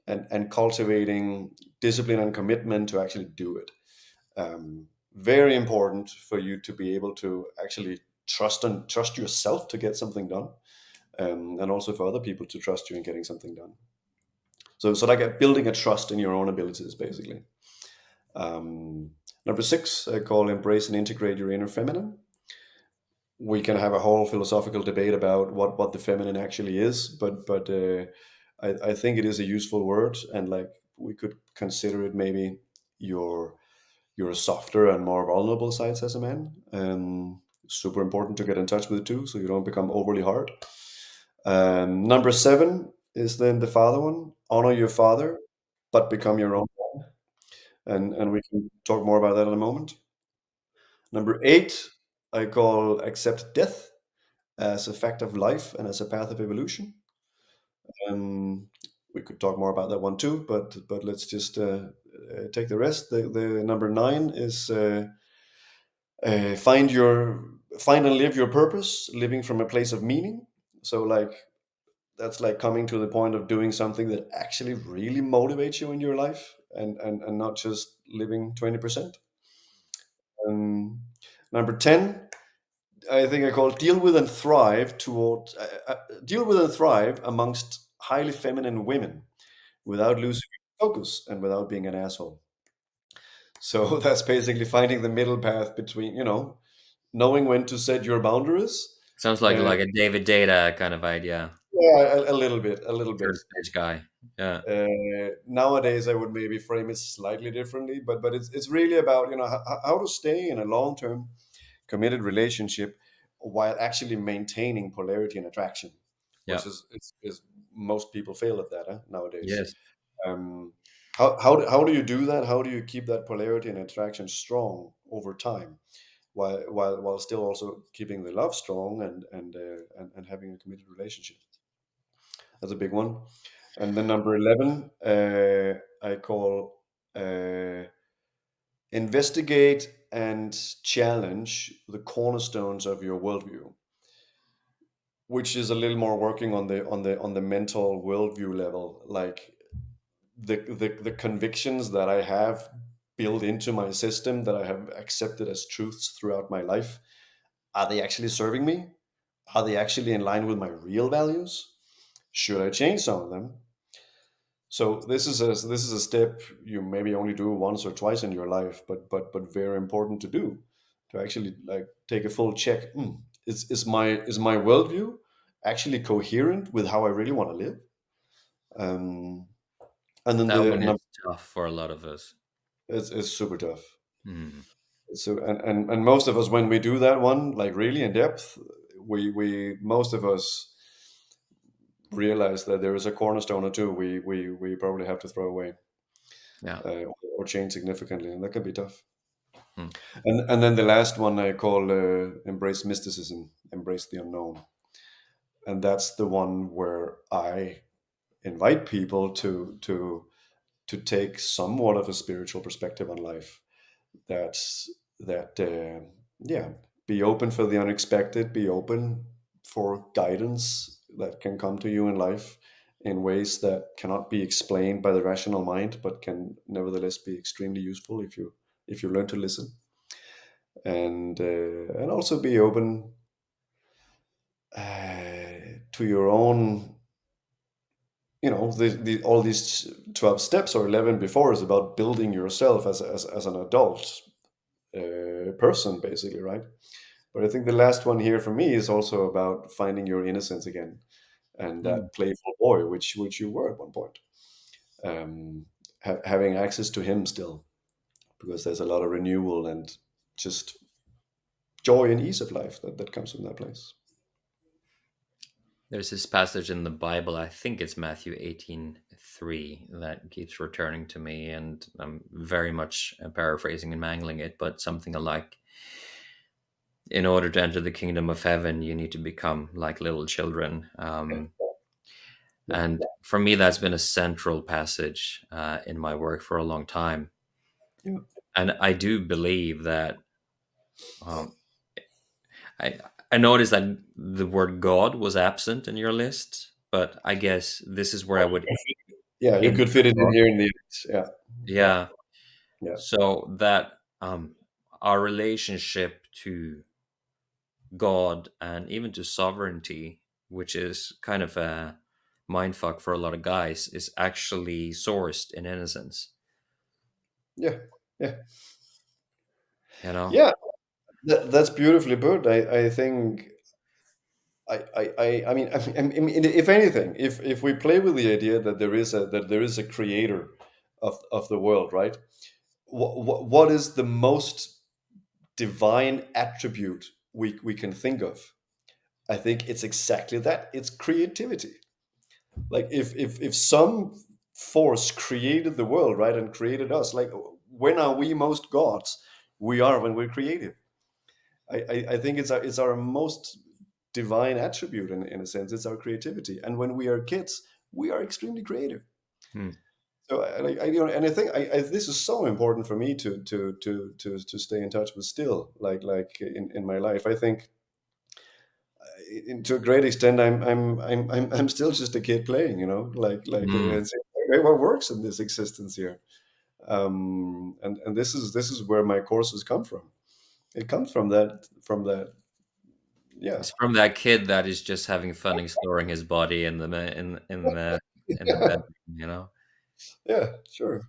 and cultivating discipline and commitment to actually do it. Very important for you to be able to actually trust yourself to get something done, and also for other people to trust you in getting something done. So like building a trust in your own abilities, basically. Um, Number six, I call embrace and integrate your inner feminine. We can have a whole philosophical debate about what the feminine actually is, but I think it is a useful word, and like we could consider it maybe your your softer and more vulnerable sides as a man. Super important to get in touch with it too, so you don't become overly hard. Number seven is then the father one. Honor your father, but become your own. And we can talk more about that in a moment. Number eight, I call accept death as a fact of life and as a path of evolution. Um, we could talk more about that one too, but let's just take the rest. The number nine is find and live your purpose, living from a place of meaning. So like that's like coming to the point of doing something that actually really motivates you in your life, and not just living 20%. Um, Number 10, I think I call deal with and thrive deal with and thrive amongst highly feminine women without losing your focus and without being an asshole. So that's basically finding the middle path between, knowing when to set your boundaries. Sounds like Uh, a David Data kind of idea. yeah, a little bit, a little Third bit. stage guy. Yeah. Nowadays, I would maybe frame it slightly differently, but it's really about how to stay in a long term committed relationship while actually maintaining polarity and attraction, Yeah. which is most people fail at that nowadays. Yes. Um, how do you do that? How do you keep that polarity and attraction strong over time, while still also keeping the love strong and having a committed relationship? That's a big one. And then number 11, I call investigate and challenge the cornerstones of your worldview, which is a little more working on the mental worldview level, like the convictions that I have built into my system that I have accepted as truths throughout my life, are they actually serving me? Are they actually in line with my real values? Should I change some of them? So this is a step you maybe only do once or twice in your life, but very important to do, to actually like take a full check. Is my worldview actually coherent with how I really want to live? Um, and then That the one number is tough for a lot of us. is super tough. Hmm. So and most of us, when we do that one like really in depth, we most of us realize that there is a cornerstone or two we probably have to throw away, Yeah. uh, or change significantly, and that can be tough. Hmm. And then the last one I call embrace mysticism, embrace the unknown, and that's the one where I invite people to take somewhat of a spiritual perspective on life. That yeah, be open for the unexpected, be open for guidance that can come to you in life in ways that cannot be explained by the rational mind, but can nevertheless be extremely useful if you learn to listen, and also be open to your own. All these 12 steps or 11 before is about building yourself as an adult person, basically, right? But I think the last one here for me is also about finding your innocence again, and Hmm. that playful boy which you were at one point, having access to him still, because there's a lot of renewal and just joy and ease of life that comes from that place. There's this passage in the Bible, I think it's Matthew 18:3, that keeps returning to me, and I'm very much paraphrasing and mangling it, but something like, in order to enter the kingdom of heaven, you need to become like little children. Yeah, And for me, that's been a central passage in my work for a long time. yeah, And I do believe that um, I, I noticed that the word God was absent in your list, but I guess this is where I would yeah. You end could fit the it in book. here in the end. Yeah, yeah, Yeah. yeah, So that our relationship to God and even to sovereignty, which is kind of a mindfuck for a lot of guys, is actually sourced in innocence. yeah, yeah, You know? yeah. That's beautifully put. I think I mean, if anything, if we play with the idea that there is a creator of the world, right? What is the most divine attribute we can think of? I think it's exactly that. It's creativity. Like if some force created the world, right, and created us, like when are we most gods? We are when we're creative. I think it's our most divine attribute in a sense. It's our creativity, and when we are kids, we are extremely creative. Hmm. So and I think this is so important for me to stay in touch with still, like in my life. I think to a great extent, I'm still just a kid playing, Mm. and saying, "Hey, what works in this existence here?" And this is where my courses come from. It comes from that, yeah. It's from that kid that is just having fun exploring his body in the in the bedroom, you know? Yeah, sure.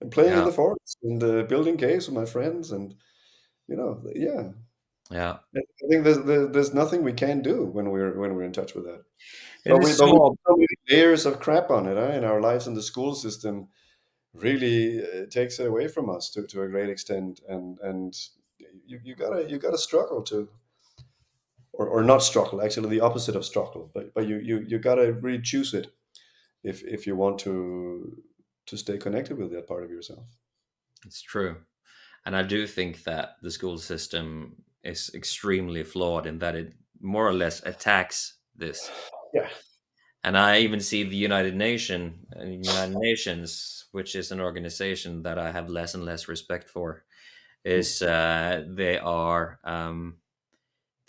And playing in Yeah, the forest and building caves with my friends, and yeah. yeah. I think there's nothing we can do when we're in touch with that. It But we is but we small. put so many layers of crap on it, in our lives, and the school system really takes it away from us to a great extent, and you gotta struggle to, or not struggle, actually the opposite of struggle, but you gotta really choose it if you want to stay connected with that part of yourself. It's true. And I do think that the school system is extremely flawed in that it more or less attacks this. Yeah. And I even see the United Nations, which is an organization that I have less and less respect for, Hmm. is they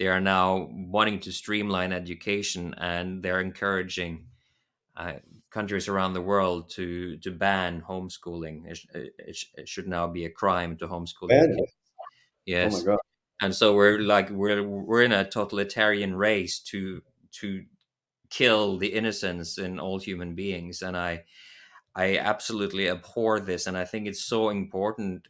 are now wanting to streamline education, and they're encouraging uh, countries around the world to ban homeschooling. It should now be a crime to homeschool your And kids. oh my Yes, god, and so we're in a totalitarian race to kill the innocence in all human beings, and I absolutely abhor this, and I think it's so important,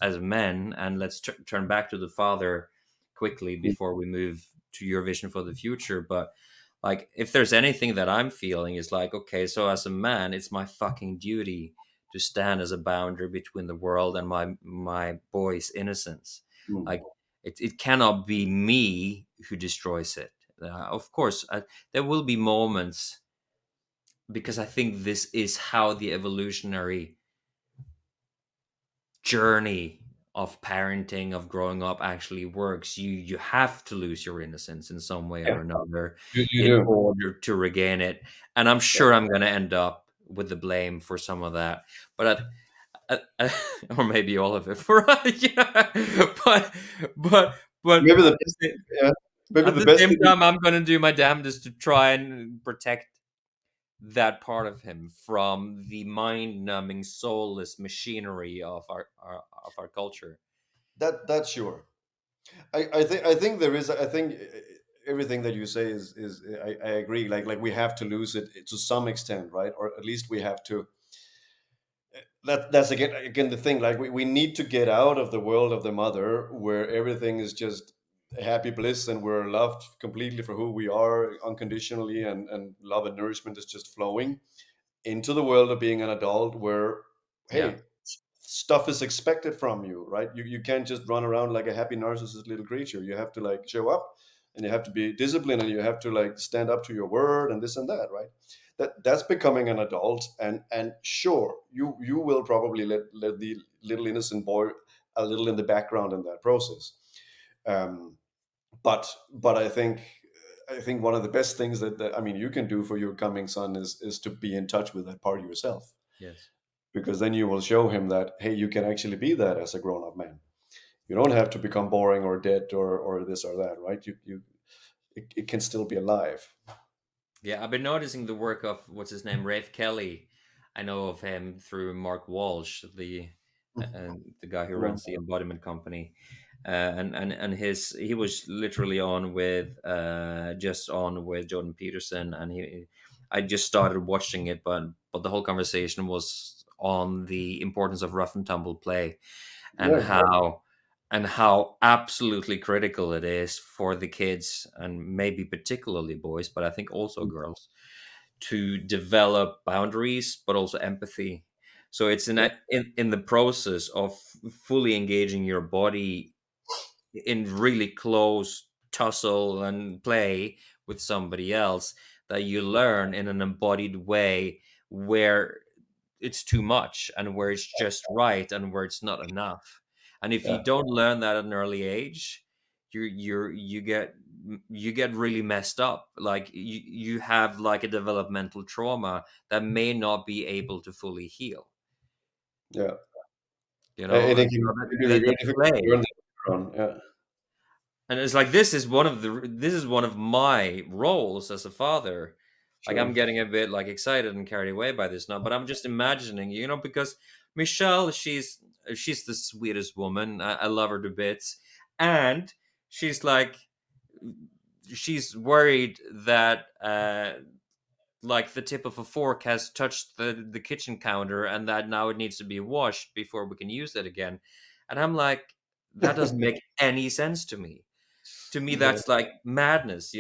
as men. And let's turn back to the father quickly before we move to your vision for the future. But like, if there's anything that I'm feeling is like, okay, so as a man, it's my fucking duty to stand as a boundary between the world and my boy's innocence. mm, Like, it cannot be me who destroys it. Of course, there will be moments, because I think this is how the evolutionary journey of parenting, of growing up, actually works. You have to lose your innocence in some way or yeah, another you in do. order to regain it. And I'm Yeah. sure I'm going to end up with the blame for some of that, but or maybe all of it for yeah. but but Maybe the at the same, yeah, maybe at the the best same thing. time, I'm going to do my damnedest to try and protect that part of him from the mind-numbing, soulless machinery of our culture. That's sure. I think there is. I think everything that you say is I agree. Like we have to lose it to some extent, right? Or at least we have to. That's again the thing. Like we need to get out of the world of the mother where everything is just happy bliss and we're loved completely for who we are unconditionally, and love and nourishment is just flowing into the world of being an adult where, Yeah, hey, stuff is expected from you, right? You can't just run around like a happy narcissist little creature. You have to like show up, and you have to be disciplined, and you have to like stand up to your word and this and that, right? That's becoming an adult. And sure, you will probably let the little innocent boy a little in the background in that process. um, but I think one of the best things that I mean you can do for your coming son is to be in touch with that part of yourself, yes. because then you will show him that, hey, you can actually be that as a grown-up man. You don't have to become boring or dead or this or that, right? It can still be alive. Yeah, I've been noticing the work of, what's his name, Rafe Kelly. I know of him through Mark Walsh, the guy who Yeah, runs the embodiment company. And his he was literally on with just on with Jordan Peterson, and he I just started watching it, but the whole conversation was on the importance of rough and tumble play, and yeah, how absolutely critical it is for the kids, and maybe particularly boys, but I think also girls, to develop boundaries but also empathy. So it's yeah, in the process of fully engaging your body in really close tussle and play with somebody else, that you learn in an embodied way where it's too much and where it's just right and where it's not enough. And if you yeah, don't learn that at an early age, you get really messed up. Like, you have like a developmental trauma that may not be able to fully heal, yeah. and It so can be the very difficult to learn play. that on. Yeah, And it's like, this is one of my roles as a father. Like, I'm sure. getting a bit like excited and carried away by this now, but I'm just imagining, because Michelle, she's the sweetest woman. I love her to bits, and she's like, she's worried that like the tip of a fork has touched the kitchen counter, and that now it needs to be washed before we can use it again. And I'm like, that doesn't make any sense to me. To me, Yeah, that's like madness,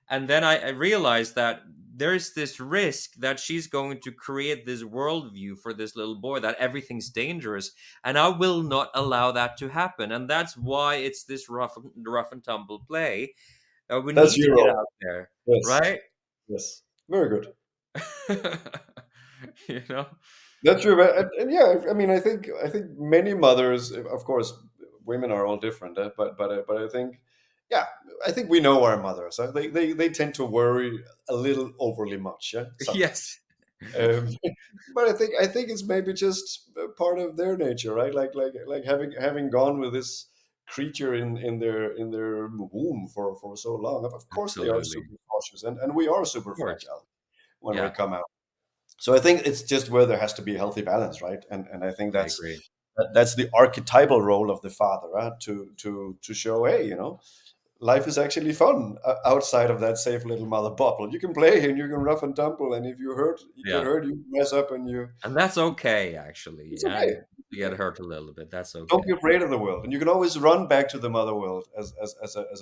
and then I realized that there's this risk that she's going to create this worldview for this little boy, that everything's dangerous, and I will not allow that to happen. And that's why it's this rough and tumble play that we that's need to your get role. out there, Yes, right? yes, very good. you know That's true, and yeah, I mean, I think many mothers, of course, women are all different, but I think, yeah, I think we know our mothers. They tend to worry a little overly much, yeah, sometimes. yes. Um, but I think it's maybe just a part of their nature, right? Like having gone with this creature in their womb for so long. Of course, they are Absolutely. super cautious, and we are Of super course. fragile when we Yeah, come out. So I think it's just where there has to be a healthy balance, right? And I think I agree. that's the archetypal role of the father, right? To show, hey, life is actually fun outside of that safe little mother bubble. You can play and you can rough and tumble, and if you get Yeah. hurt, you mess up, and And that's okay, actually. it's Yeah, okay. you It's get okay. hurt a little bit. That's Don't okay. be afraid of the world, and you can always run back to the mother world as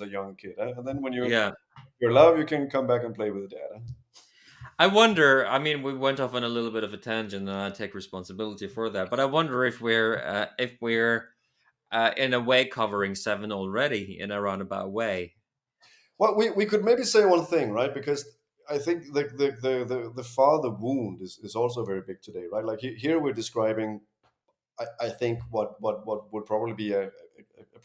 a young kid. And then when Yeah. you're love, you can come back and play with dad. I wonder, I mean, we went off on a little bit of a tangent and I take responsibility for that, but I wonder if we're in a way covering seven already in a roundabout way. Well, we could maybe say one thing, right? Because I think the father wound is also very big today, right? Like here we're describing, I think what would probably be a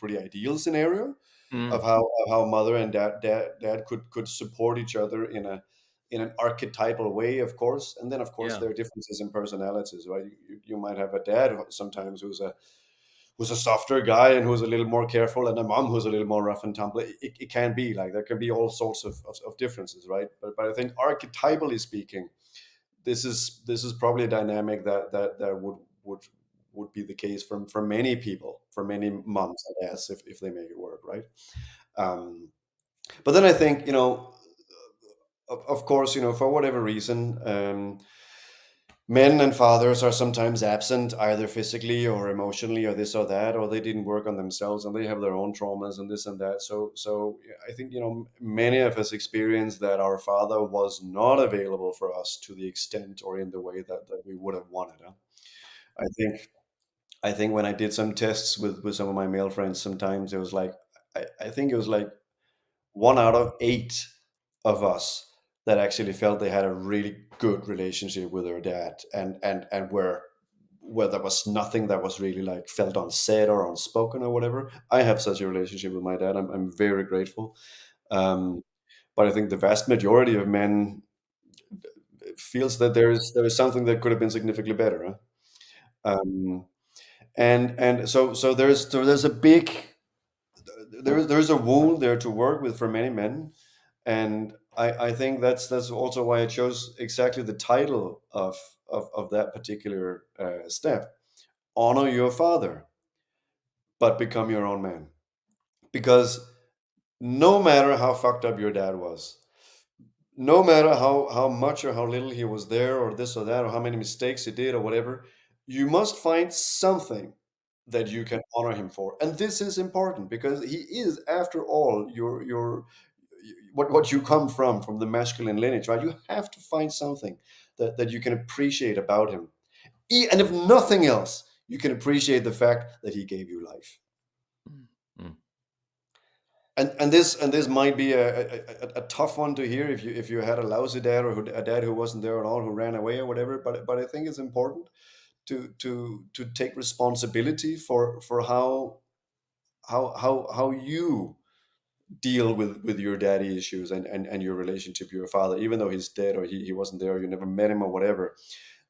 pretty ideal scenario Mm, of how mother and dad could support each other in an archetypal way, of course. And then of course yeah. there are differences in personalities, right? You might have a dad sometimes who's a softer guy and who's a little more careful, and a mom who's a little more rough and tumble. It can be like there can be all sorts of differences, right? But I think archetypally speaking, this is probably a dynamic that would be the case for many people, for many moms, I guess, if they make it work, right? Um, but then I think, of course, for whatever reason, men and fathers are sometimes absent, either physically or emotionally, or this or that, or they didn't work on themselves and they have their own traumas and this and that. So yeah, I think, many of us experience that our father was not available for us to the extent or in the way that we would have wanted. Huh? I think I think when I did some tests with some of my male friends, sometimes it was like I think it was like 1 out of 8 of us that actually felt they had a really good relationship with their dad, and where there was nothing that was really like felt unsaid or unspoken or whatever. I have such a relationship with my dad. I'm very grateful. Um, but I think the vast majority of men feels that there is something that could have been significantly better. Huh? And so there's a big there's a wound there to work with for many men, and I think that's also why I chose exactly the title of that particular step: honor your father, but become your own man. Because no matter how fucked up your dad was, no matter how much or how little he was there, or this or that, or how many mistakes he did, or whatever, you must find something that you can honor him for. And this is important because he is, after all, your what you come from the masculine lineage, right? You have to find something that you can appreciate about him. And if nothing else, you can appreciate the fact that he gave you life. Mm, mm. And this might be a tough one to hear if you had a lousy dad, or a dad who wasn't there at all, who ran away or whatever. But I think it's important to take responsibility for how you deal with your daddy issues, and your relationship to your father, even though he's dead, or he wasn't there, or you never met him or whatever.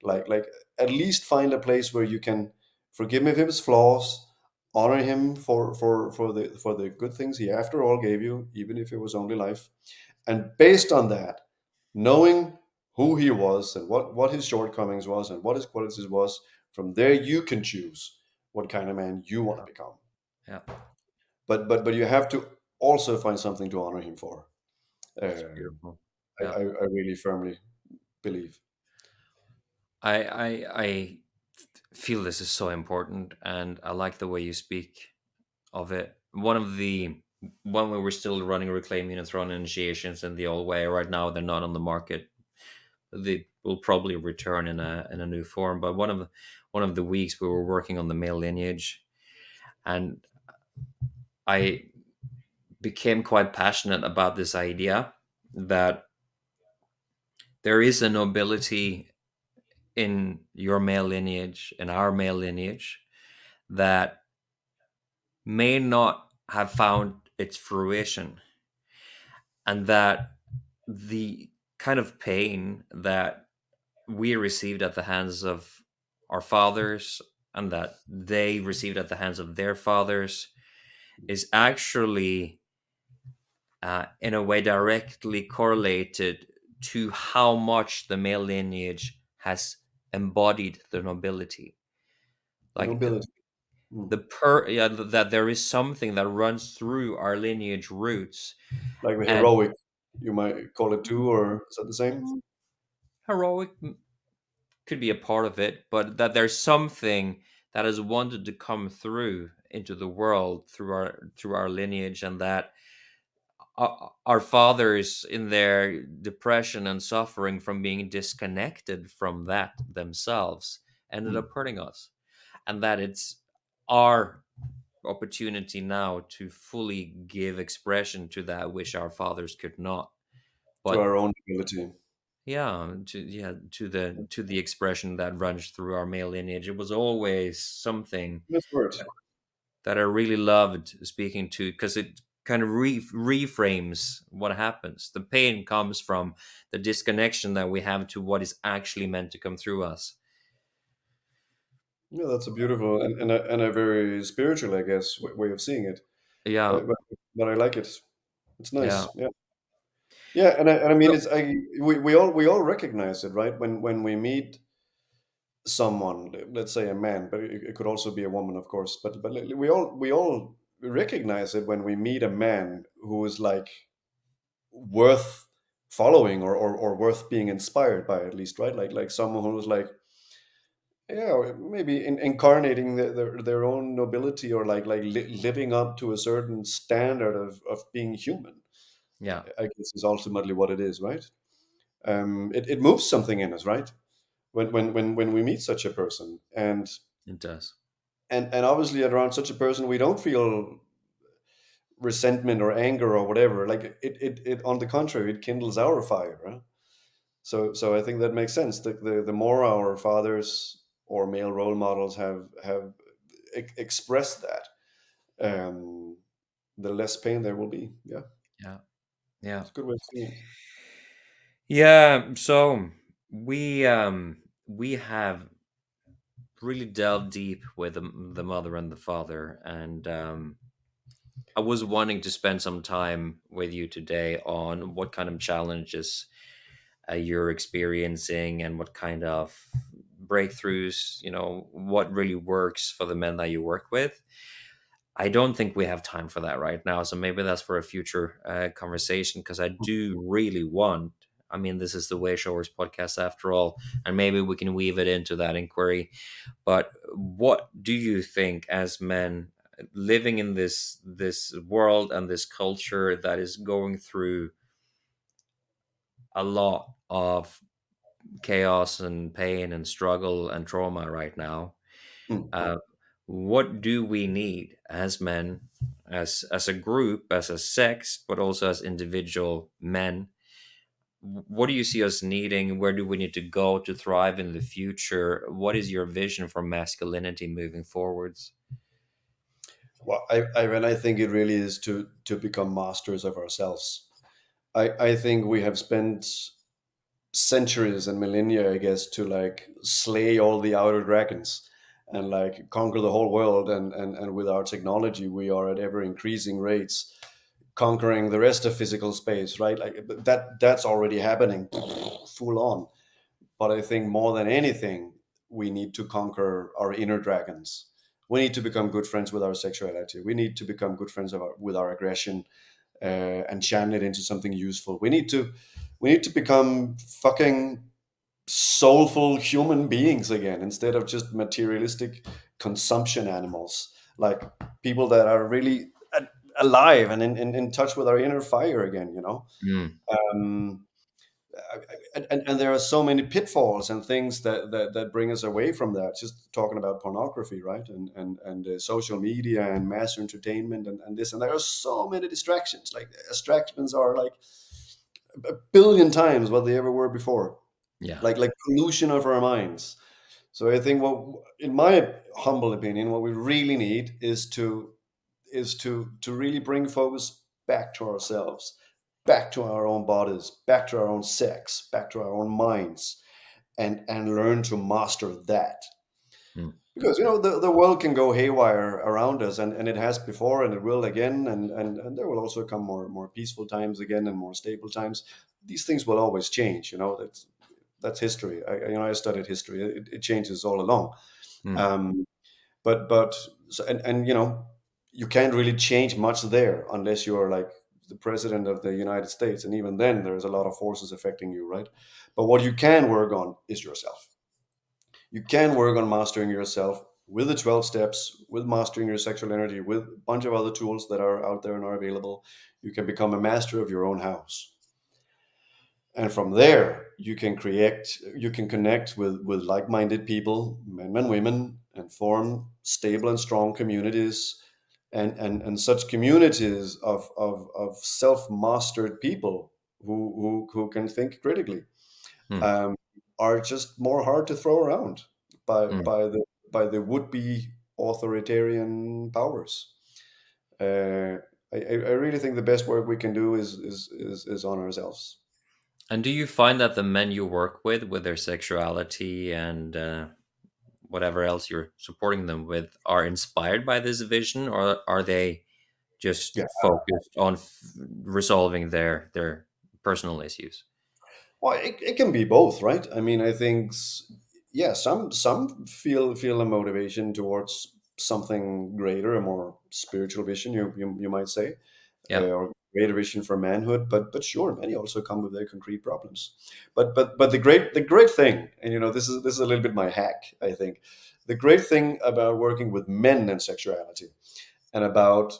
Like at least find a place where you can forgive him for his flaws, honor him for the good things he after all gave you, even if it was only life. And based on that, knowing who he was, and what his shortcomings was, and what his qualities was, from there you can choose what kind of man you want Yeah. to become. Yeah. But you have to also find something to honor him for. That's uh, beautiful. I, Yeah. I really firmly believe. I feel this is so important, and I like the way you speak of it. When we were still running Reclaim Units, running initiations in the old way. Right now, they're not on the market. They will probably return in a new form. But one of the weeks we were working on the male lineage, and I became quite passionate about this idea that there is a nobility in your male lineage, in our male lineage, that may not have found its fruition, and that the kind of pain that we received at the hands of our fathers, and that they received at the hands of their fathers, is actually in a way directly correlated to how much the male lineage has embodied the nobility. The Like nobility. Mm. yeah, that there is something that runs through our lineage roots. Like the And heroic, you might call it too, or is that the same? mm, heroic could be a part of it, but that there's something that has wanted to come through into the world through our lineage, and that our fathers in their depression and suffering from being disconnected from that themselves ended Mm. up hurting us, and that it's our opportunity now to fully give expression to that which our fathers could not. To But our own ability. to the expression that runs through our male lineage, it was always something That's word. that I really loved speaking to, because it kind of reframes what happens. The pain comes from the disconnection that we have to what is actually meant to come through us. Yeah, that's a beautiful and a very spiritual, I guess, way of seeing it. Yeah, But I like it. It's yeah. nice. Yeah, yeah, and I mean, So, it's we all recognize it, right? When we meet someone, let's say a man, but it could also be a woman, of course. But we all recognize it when we meet a man who is like worth following or worth being inspired by, at least, right? Like someone who's like, yeah, maybe incarnating their own nobility, or like living up to a certain standard of being human, yeah, I guess, is ultimately what it is, right? It moves something in us, right? When we meet such a person, it does. and obviously around such a person we don't feel resentment or anger or whatever. Like it on the contrary, it kindles our fire, right? So I think that makes sense. The more our fathers or male role models have expressed that, um, the less pain there will be. Yeah, Yeah, yeah, it's a good way of seeing it. yeah. So we have really delved deep with the mother and the father, and I was wanting to spend some time with you today on what kind of challenges you're experiencing, and what kind of breakthroughs, what really works for the men that you work with. I don't think we have time for that right now, so maybe that's for a future conversation, because I do really want. I mean, this is the Way Showers podcast after all, and maybe we can weave it into that inquiry. But what do you think, as men living in this world and this culture that is going through a lot of chaos and pain and struggle and trauma right now, Mm. uh, what do we need as men, as a group, as a sex, but also as individual men? What do you see us needing? Where do we need to go to thrive in the future? What is your vision for masculinity moving forwards? Well, I think it really is to become masters of ourselves. I think we have spent centuries and millennia, I guess, to like slay all the outer dragons and like conquer the whole world. And with our technology, we are at ever increasing rates conquering the rest of physical space, right? Like that's already happening, full on. But I think more than anything, we need to conquer our inner dragons. We need to become good friends with our sexuality. We need to become good friends with our aggression, and channel it into something useful. We need to become fucking soulful human beings again, instead of just materialistic consumption animals. Like people that are really alive and in touch with our inner fire again. Mm, Um, and there are so many pitfalls and things that bring us away from that. Just talking about pornography, right? And social media and mass entertainment and this, and there are so many distractions. Like distractions are like a billion times what they ever were before. yeah. Like pollution of our minds. So I think, what, in my humble opinion, what we really need is to really bring focus back to ourselves, back to our own bodies, back to our own sex, back to our own minds, and learn to master that. Mm, because the world can go haywire around us, and it has before, and it will again, and there will also come more peaceful times again and more stable times. These things will always change. That's history. I studied history. It changes all along. Mm. Um, but so, and you can't really change much there unless you're like the president of the United States, and even then there's a lot of forces affecting you, right? But what you can work on is yourself. You can work on mastering yourself with the 12 steps, with mastering your sexual energy, with a bunch of other tools that are out there and are available. You can become a master of your own house. And from there, you can connect with like-minded people, men and women, and form stable and strong communities. And such communities of self-mastered people who can think critically, Mm. um, are just more hard to throw around by Mm. by the by the would-be authoritarian powers. Uh, I really think the best work we can do is on ourselves. And do you find that the men you work with their sexuality and whatever else you're supporting them with, are inspired by this vision, or are they just Yeah. focused on resolving their personal issues? Well, it can be both, right? I mean, I think, yeah, some feel a motivation towards something greater, a more spiritual vision, you might say, Yeah. or greater vision for manhood. But sure, many also come with their concrete problems. But the great thing, and this is a little bit my hack, I think. The great thing about working with men and sexuality, and about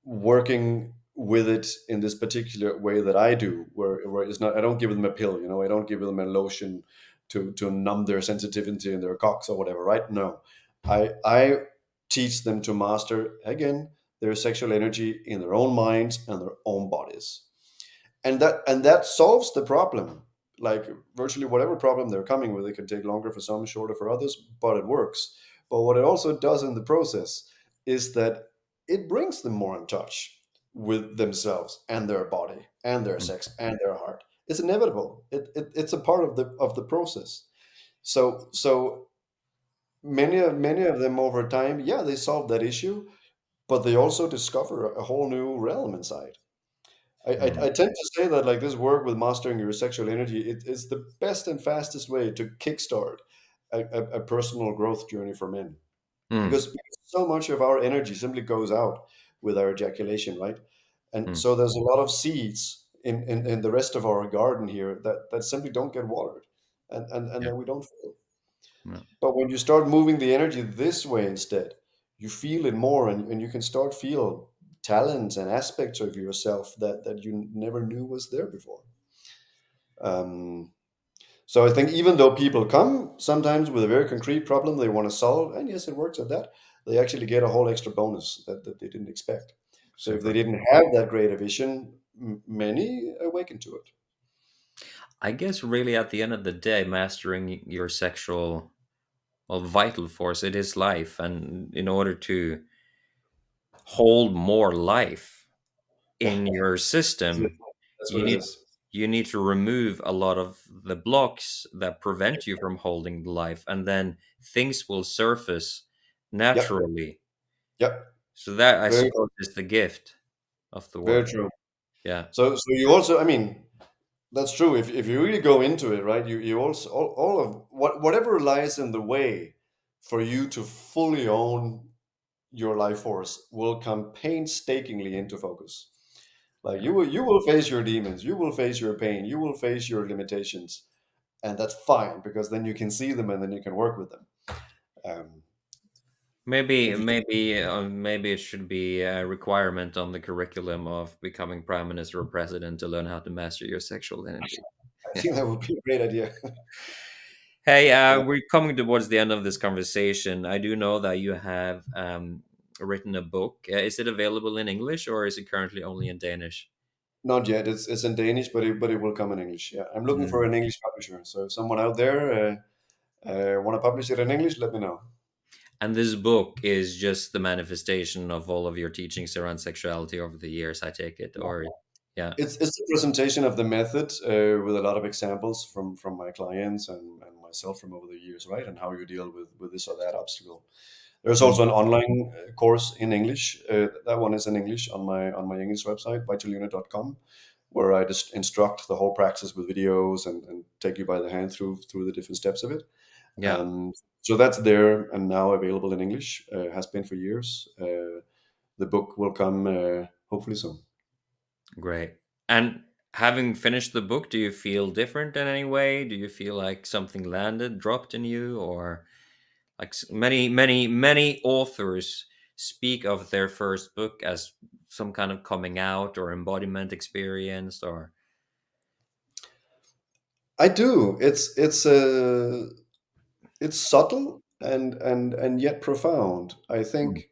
working with it in this particular way that I do, where it's not, I don't give them a pill, I don't give them a lotion to numb their sensitivity in their cocks or whatever, right? No, I teach them to master again their sexual energy in their own minds and their own bodies, and that solves the problem. Like virtually whatever problem they're coming with, it can take longer for some, shorter for others, but it works. But what it also does in the process is that it brings them more in touch with themselves and their body and their Mm. sex and their heart. It's inevitable. It's a part of the process. So many of them over time, yeah, they solve that issue, but they also discover a whole new realm inside. I Mm. tend to say that, like, this work with mastering your sexual energy, it is the best and fastest way to kickstart a personal growth journey for men, Mm. because so much of our energy simply goes out with our ejaculation, right? And Mm. so there's a lot of seeds in the rest of our garden here that simply don't get watered, and Yeah. then we don't feel. Yeah. But when you start moving the energy this way instead, you feel it more, and you can start feel talents and aspects of yourself that you never knew was there before. Um, so I think even though people come sometimes with a very concrete problem they want to solve, and yes, it works at that, they actually get a whole extra bonus that they didn't expect. So if they Super. didn't have that greater vision, many awaken to it. I guess really at the end of the day, mastering your sexual, well, vital force, it is life. And in order to hold more life Yeah, in your system, that's you what it need is. you need to remove a lot of the blocks that prevent you from holding the life, and then things will surface Yep, naturally. yep, So that, I very, suppose, is the gift of the very work. true. Yeah. So you also, I mean, that's true. If you really go into it, right, you also all of whatever lies in the way for you to fully own your life force will come painstakingly into focus. Like Yeah. you will face your demons, you will face your pain, you will face your limitations, and that's fine because then you can see them and then you can work with them. Um, Maybe, if you, maybe it should be a requirement on the curriculum of becoming prime minister or president to learn how to master your sexual energy. I think that would be a great idea. Hey, Yeah. we're coming towards the end of this conversation. I do know that you have written a book. Is it available in English, or is it currently only in Danish? Not yet. It's in Danish, but it will come in English. Yeah, I'm looking for Mm. an English publisher. So if someone out there want to publish it in English, let me know. And this book is just the manifestation of all of your teachings around sexuality over the years, I take it, or Yeah. It's a presentation of the method with a lot of examples from my clients and myself from over the years, right? And how you deal with this or that obstacle. There's Mm. also an online course in English. That one is in English on my English website, vitaluna.com, where I just instruct the whole practice with videos and take you by the hand through the different steps of it. Yeah. So that's there and now available in English. Has been for years. The book will come hopefully soon. Great. And having finished the book, do you feel different in any way? Do you feel like something landed, dropped in you, or like many authors speak of their first book as some kind of coming out or embodiment experience, or I do. It's subtle and yet profound. Mm.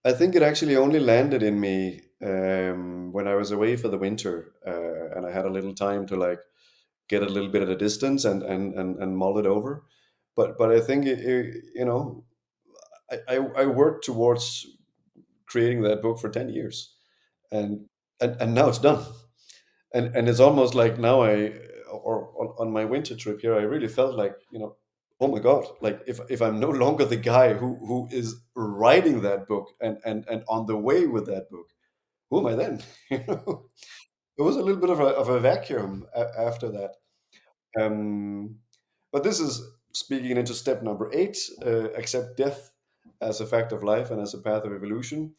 I think it actually only landed in me when I was away for the winter, and I had a little time to like get a little bit at a distance and mull it over. But I think I worked towards creating that book for 10 years, and and now it's done. And it's almost like now or on my winter trip here, I really felt like, oh my god, like if I'm no longer the guy who is writing that book and on the way with that book, who am I then? you know it was a little bit of a vacuum after that. um but this is speaking into step number 8: accept death as a fact of life and as a path of evolution.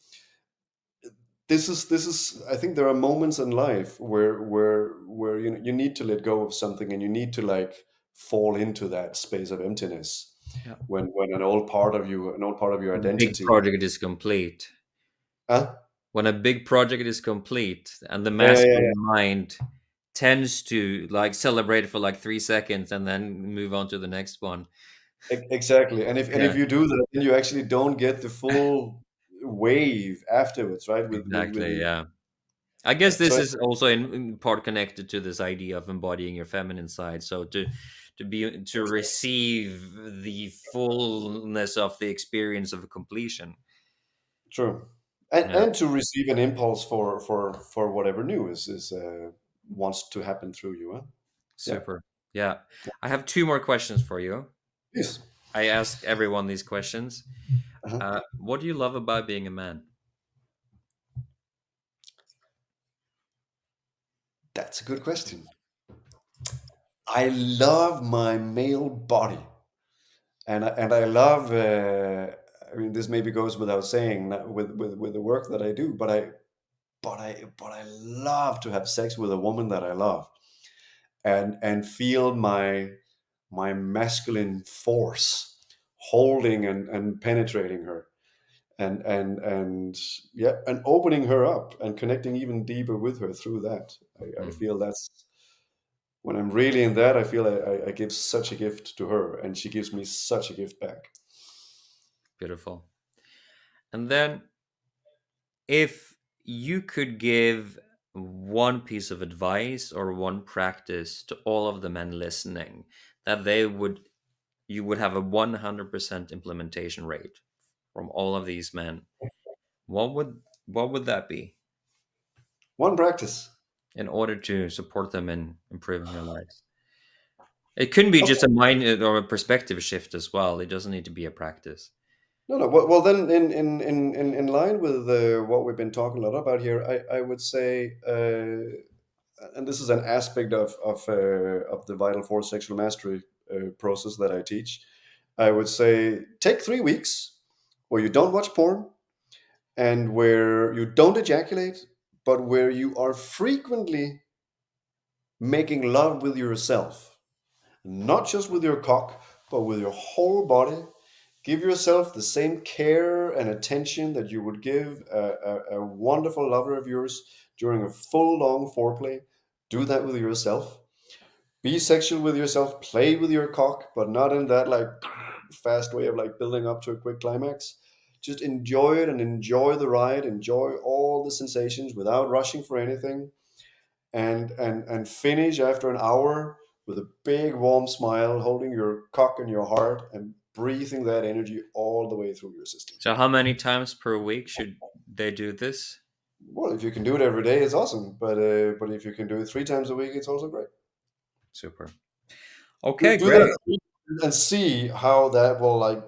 This is I think there are moments in life where you need to let go of something, and you need to like fall into that space of emptiness yeah, when an old part of your big identity. project is complete. Huh? When a big project is complete, and the Yeah, yeah, yeah, masculine mind tends to like celebrate for like 3 seconds and then move on to the next one. exactly. And if Yeah, you do that, then you actually don't get the full wave afterwards, right? With exactly. Yeah. I guess so this is also in part connected to this idea of embodying your feminine side. So to receive the fullness of the experience of completion. true. and Yeah, and to receive an impulse for whatever new is wants to happen through you, huh? Yeah. super. Yeah, I have two more questions for you. Yes. I ask everyone these questions. Uh-huh. What do you love about being a man? That's a good question. I love my male body, and I love. I mean, this maybe goes without saying with the work that I do, but I love to have sex with a woman that I love, and feel my masculine force holding and penetrating her, and yeah, and opening her up and connecting even deeper with her through that. I Mm, feel that's when I'm really in that, I feel I give such a gift to her, and she gives me such a gift back. beautiful. And then, if you could give one piece of advice or one practice to all of the men listening, that you would have a 100% implementation rate from all of these men, what would that be One practice. in order to support them in improving their lives? It couldn't be just Okay. a mind or a perspective shift as well. It doesn't need to be a practice. No, no. Well, then, in line with what we've been talking a lot about here, I would say, and this is an aspect of the Vital Force Sexual Mastery process that I teach. I would say take 3 weeks where you don't watch porn and where you don't ejaculate, but where you are frequently making love with yourself, not just with your cock, but with your whole body. Give yourself the same care and attention that you would give a wonderful lover of yours during a full long foreplay. Do that with yourself. Be sexual with yourself. Play with your cock, but not in that like fast way of like building up to a quick climax. Just enjoy it and enjoy the ride. Enjoy all the sensations without rushing for anything, and finish after an hour with a big warm smile, holding your cock in your heart and breathing that energy all the way through your system. So how many times per week should they do this? Well, if you can do it every day, it's awesome. But if you can do it 3 times a week, it's also great. Super. Do, Okay, do great. that and see how that will like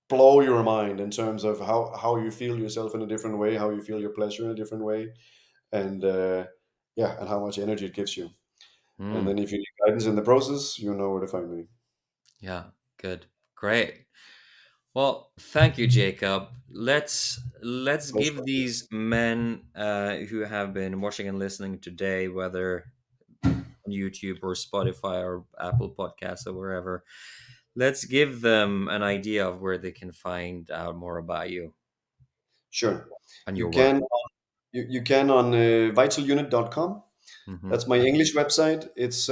blow your mind in terms of how you feel yourself in a different way, how you feel your pleasure in a different way, and yeah, and how much energy it gives you. And Hmm. then if you need guidance in the process, you know where to find me. Yeah, good. Great. Well, thank you, Jacob. Let's give Pleasure. these men who have been watching and listening today, whether on YouTube or Spotify or Apple Podcasts or wherever, let's give them an idea of where they can find out more about you Sure. and You your work. can you can on vitalunit.com. Hmm. That's my English website. It's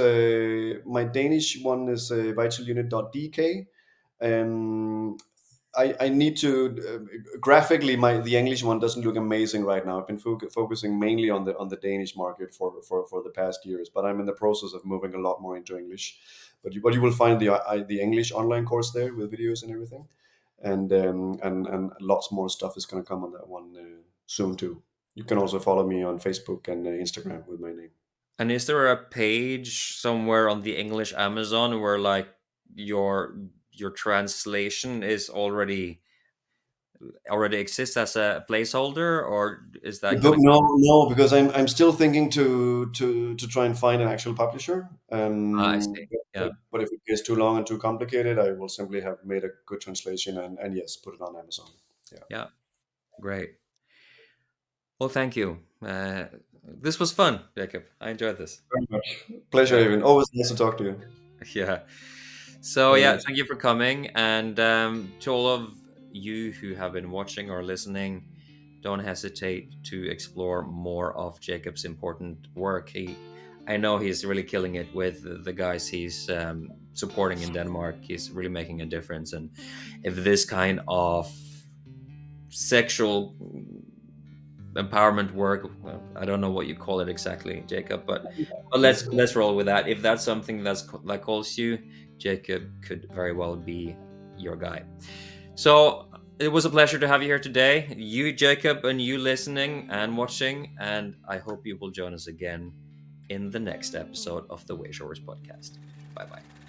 my Danish one is vitalunit.dk. Um, I need to graphically the English one doesn't look amazing right now. I've been focusing mainly on the Danish market for the past years, but I'm in the process of moving a lot more into English. But you will find the English online course there with videos and everything, and lots more stuff is going to come on that one soon too. You can also follow me on Facebook and Instagram with my name. And is there a page somewhere on the English Amazon where like your your translation is already exists as a placeholder, or is The that book, gonna? no, because I'm still thinking to try and find an actual publisher. Ah, I see. Yeah, But if it gets too long and too complicated, I will simply have made a good translation and yes, put it on Amazon. Yeah, yeah, great. Well, thank you. This was fun, Jacob. I enjoyed this. very much. Pleasure, Yeah, even. Always nice to talk to you. yeah. So Very yeah, nice. thank you for coming, and to all of you who have been watching or listening, don't hesitate to explore more of Jacob's important work. I know he's really killing it with the guys he's supporting in Denmark. He's really making a difference, and if this kind of sexual empowerment work, well, I don't know what you call it exactly, Jacob, but let's roll with that. If that's something that calls you, Jacob could very well be your guy. So it was a pleasure to have you here today, you, Jacob, and you listening and watching, and I hope you will join us again in the next episode of the WAYSHOWERS podcast. Bye bye.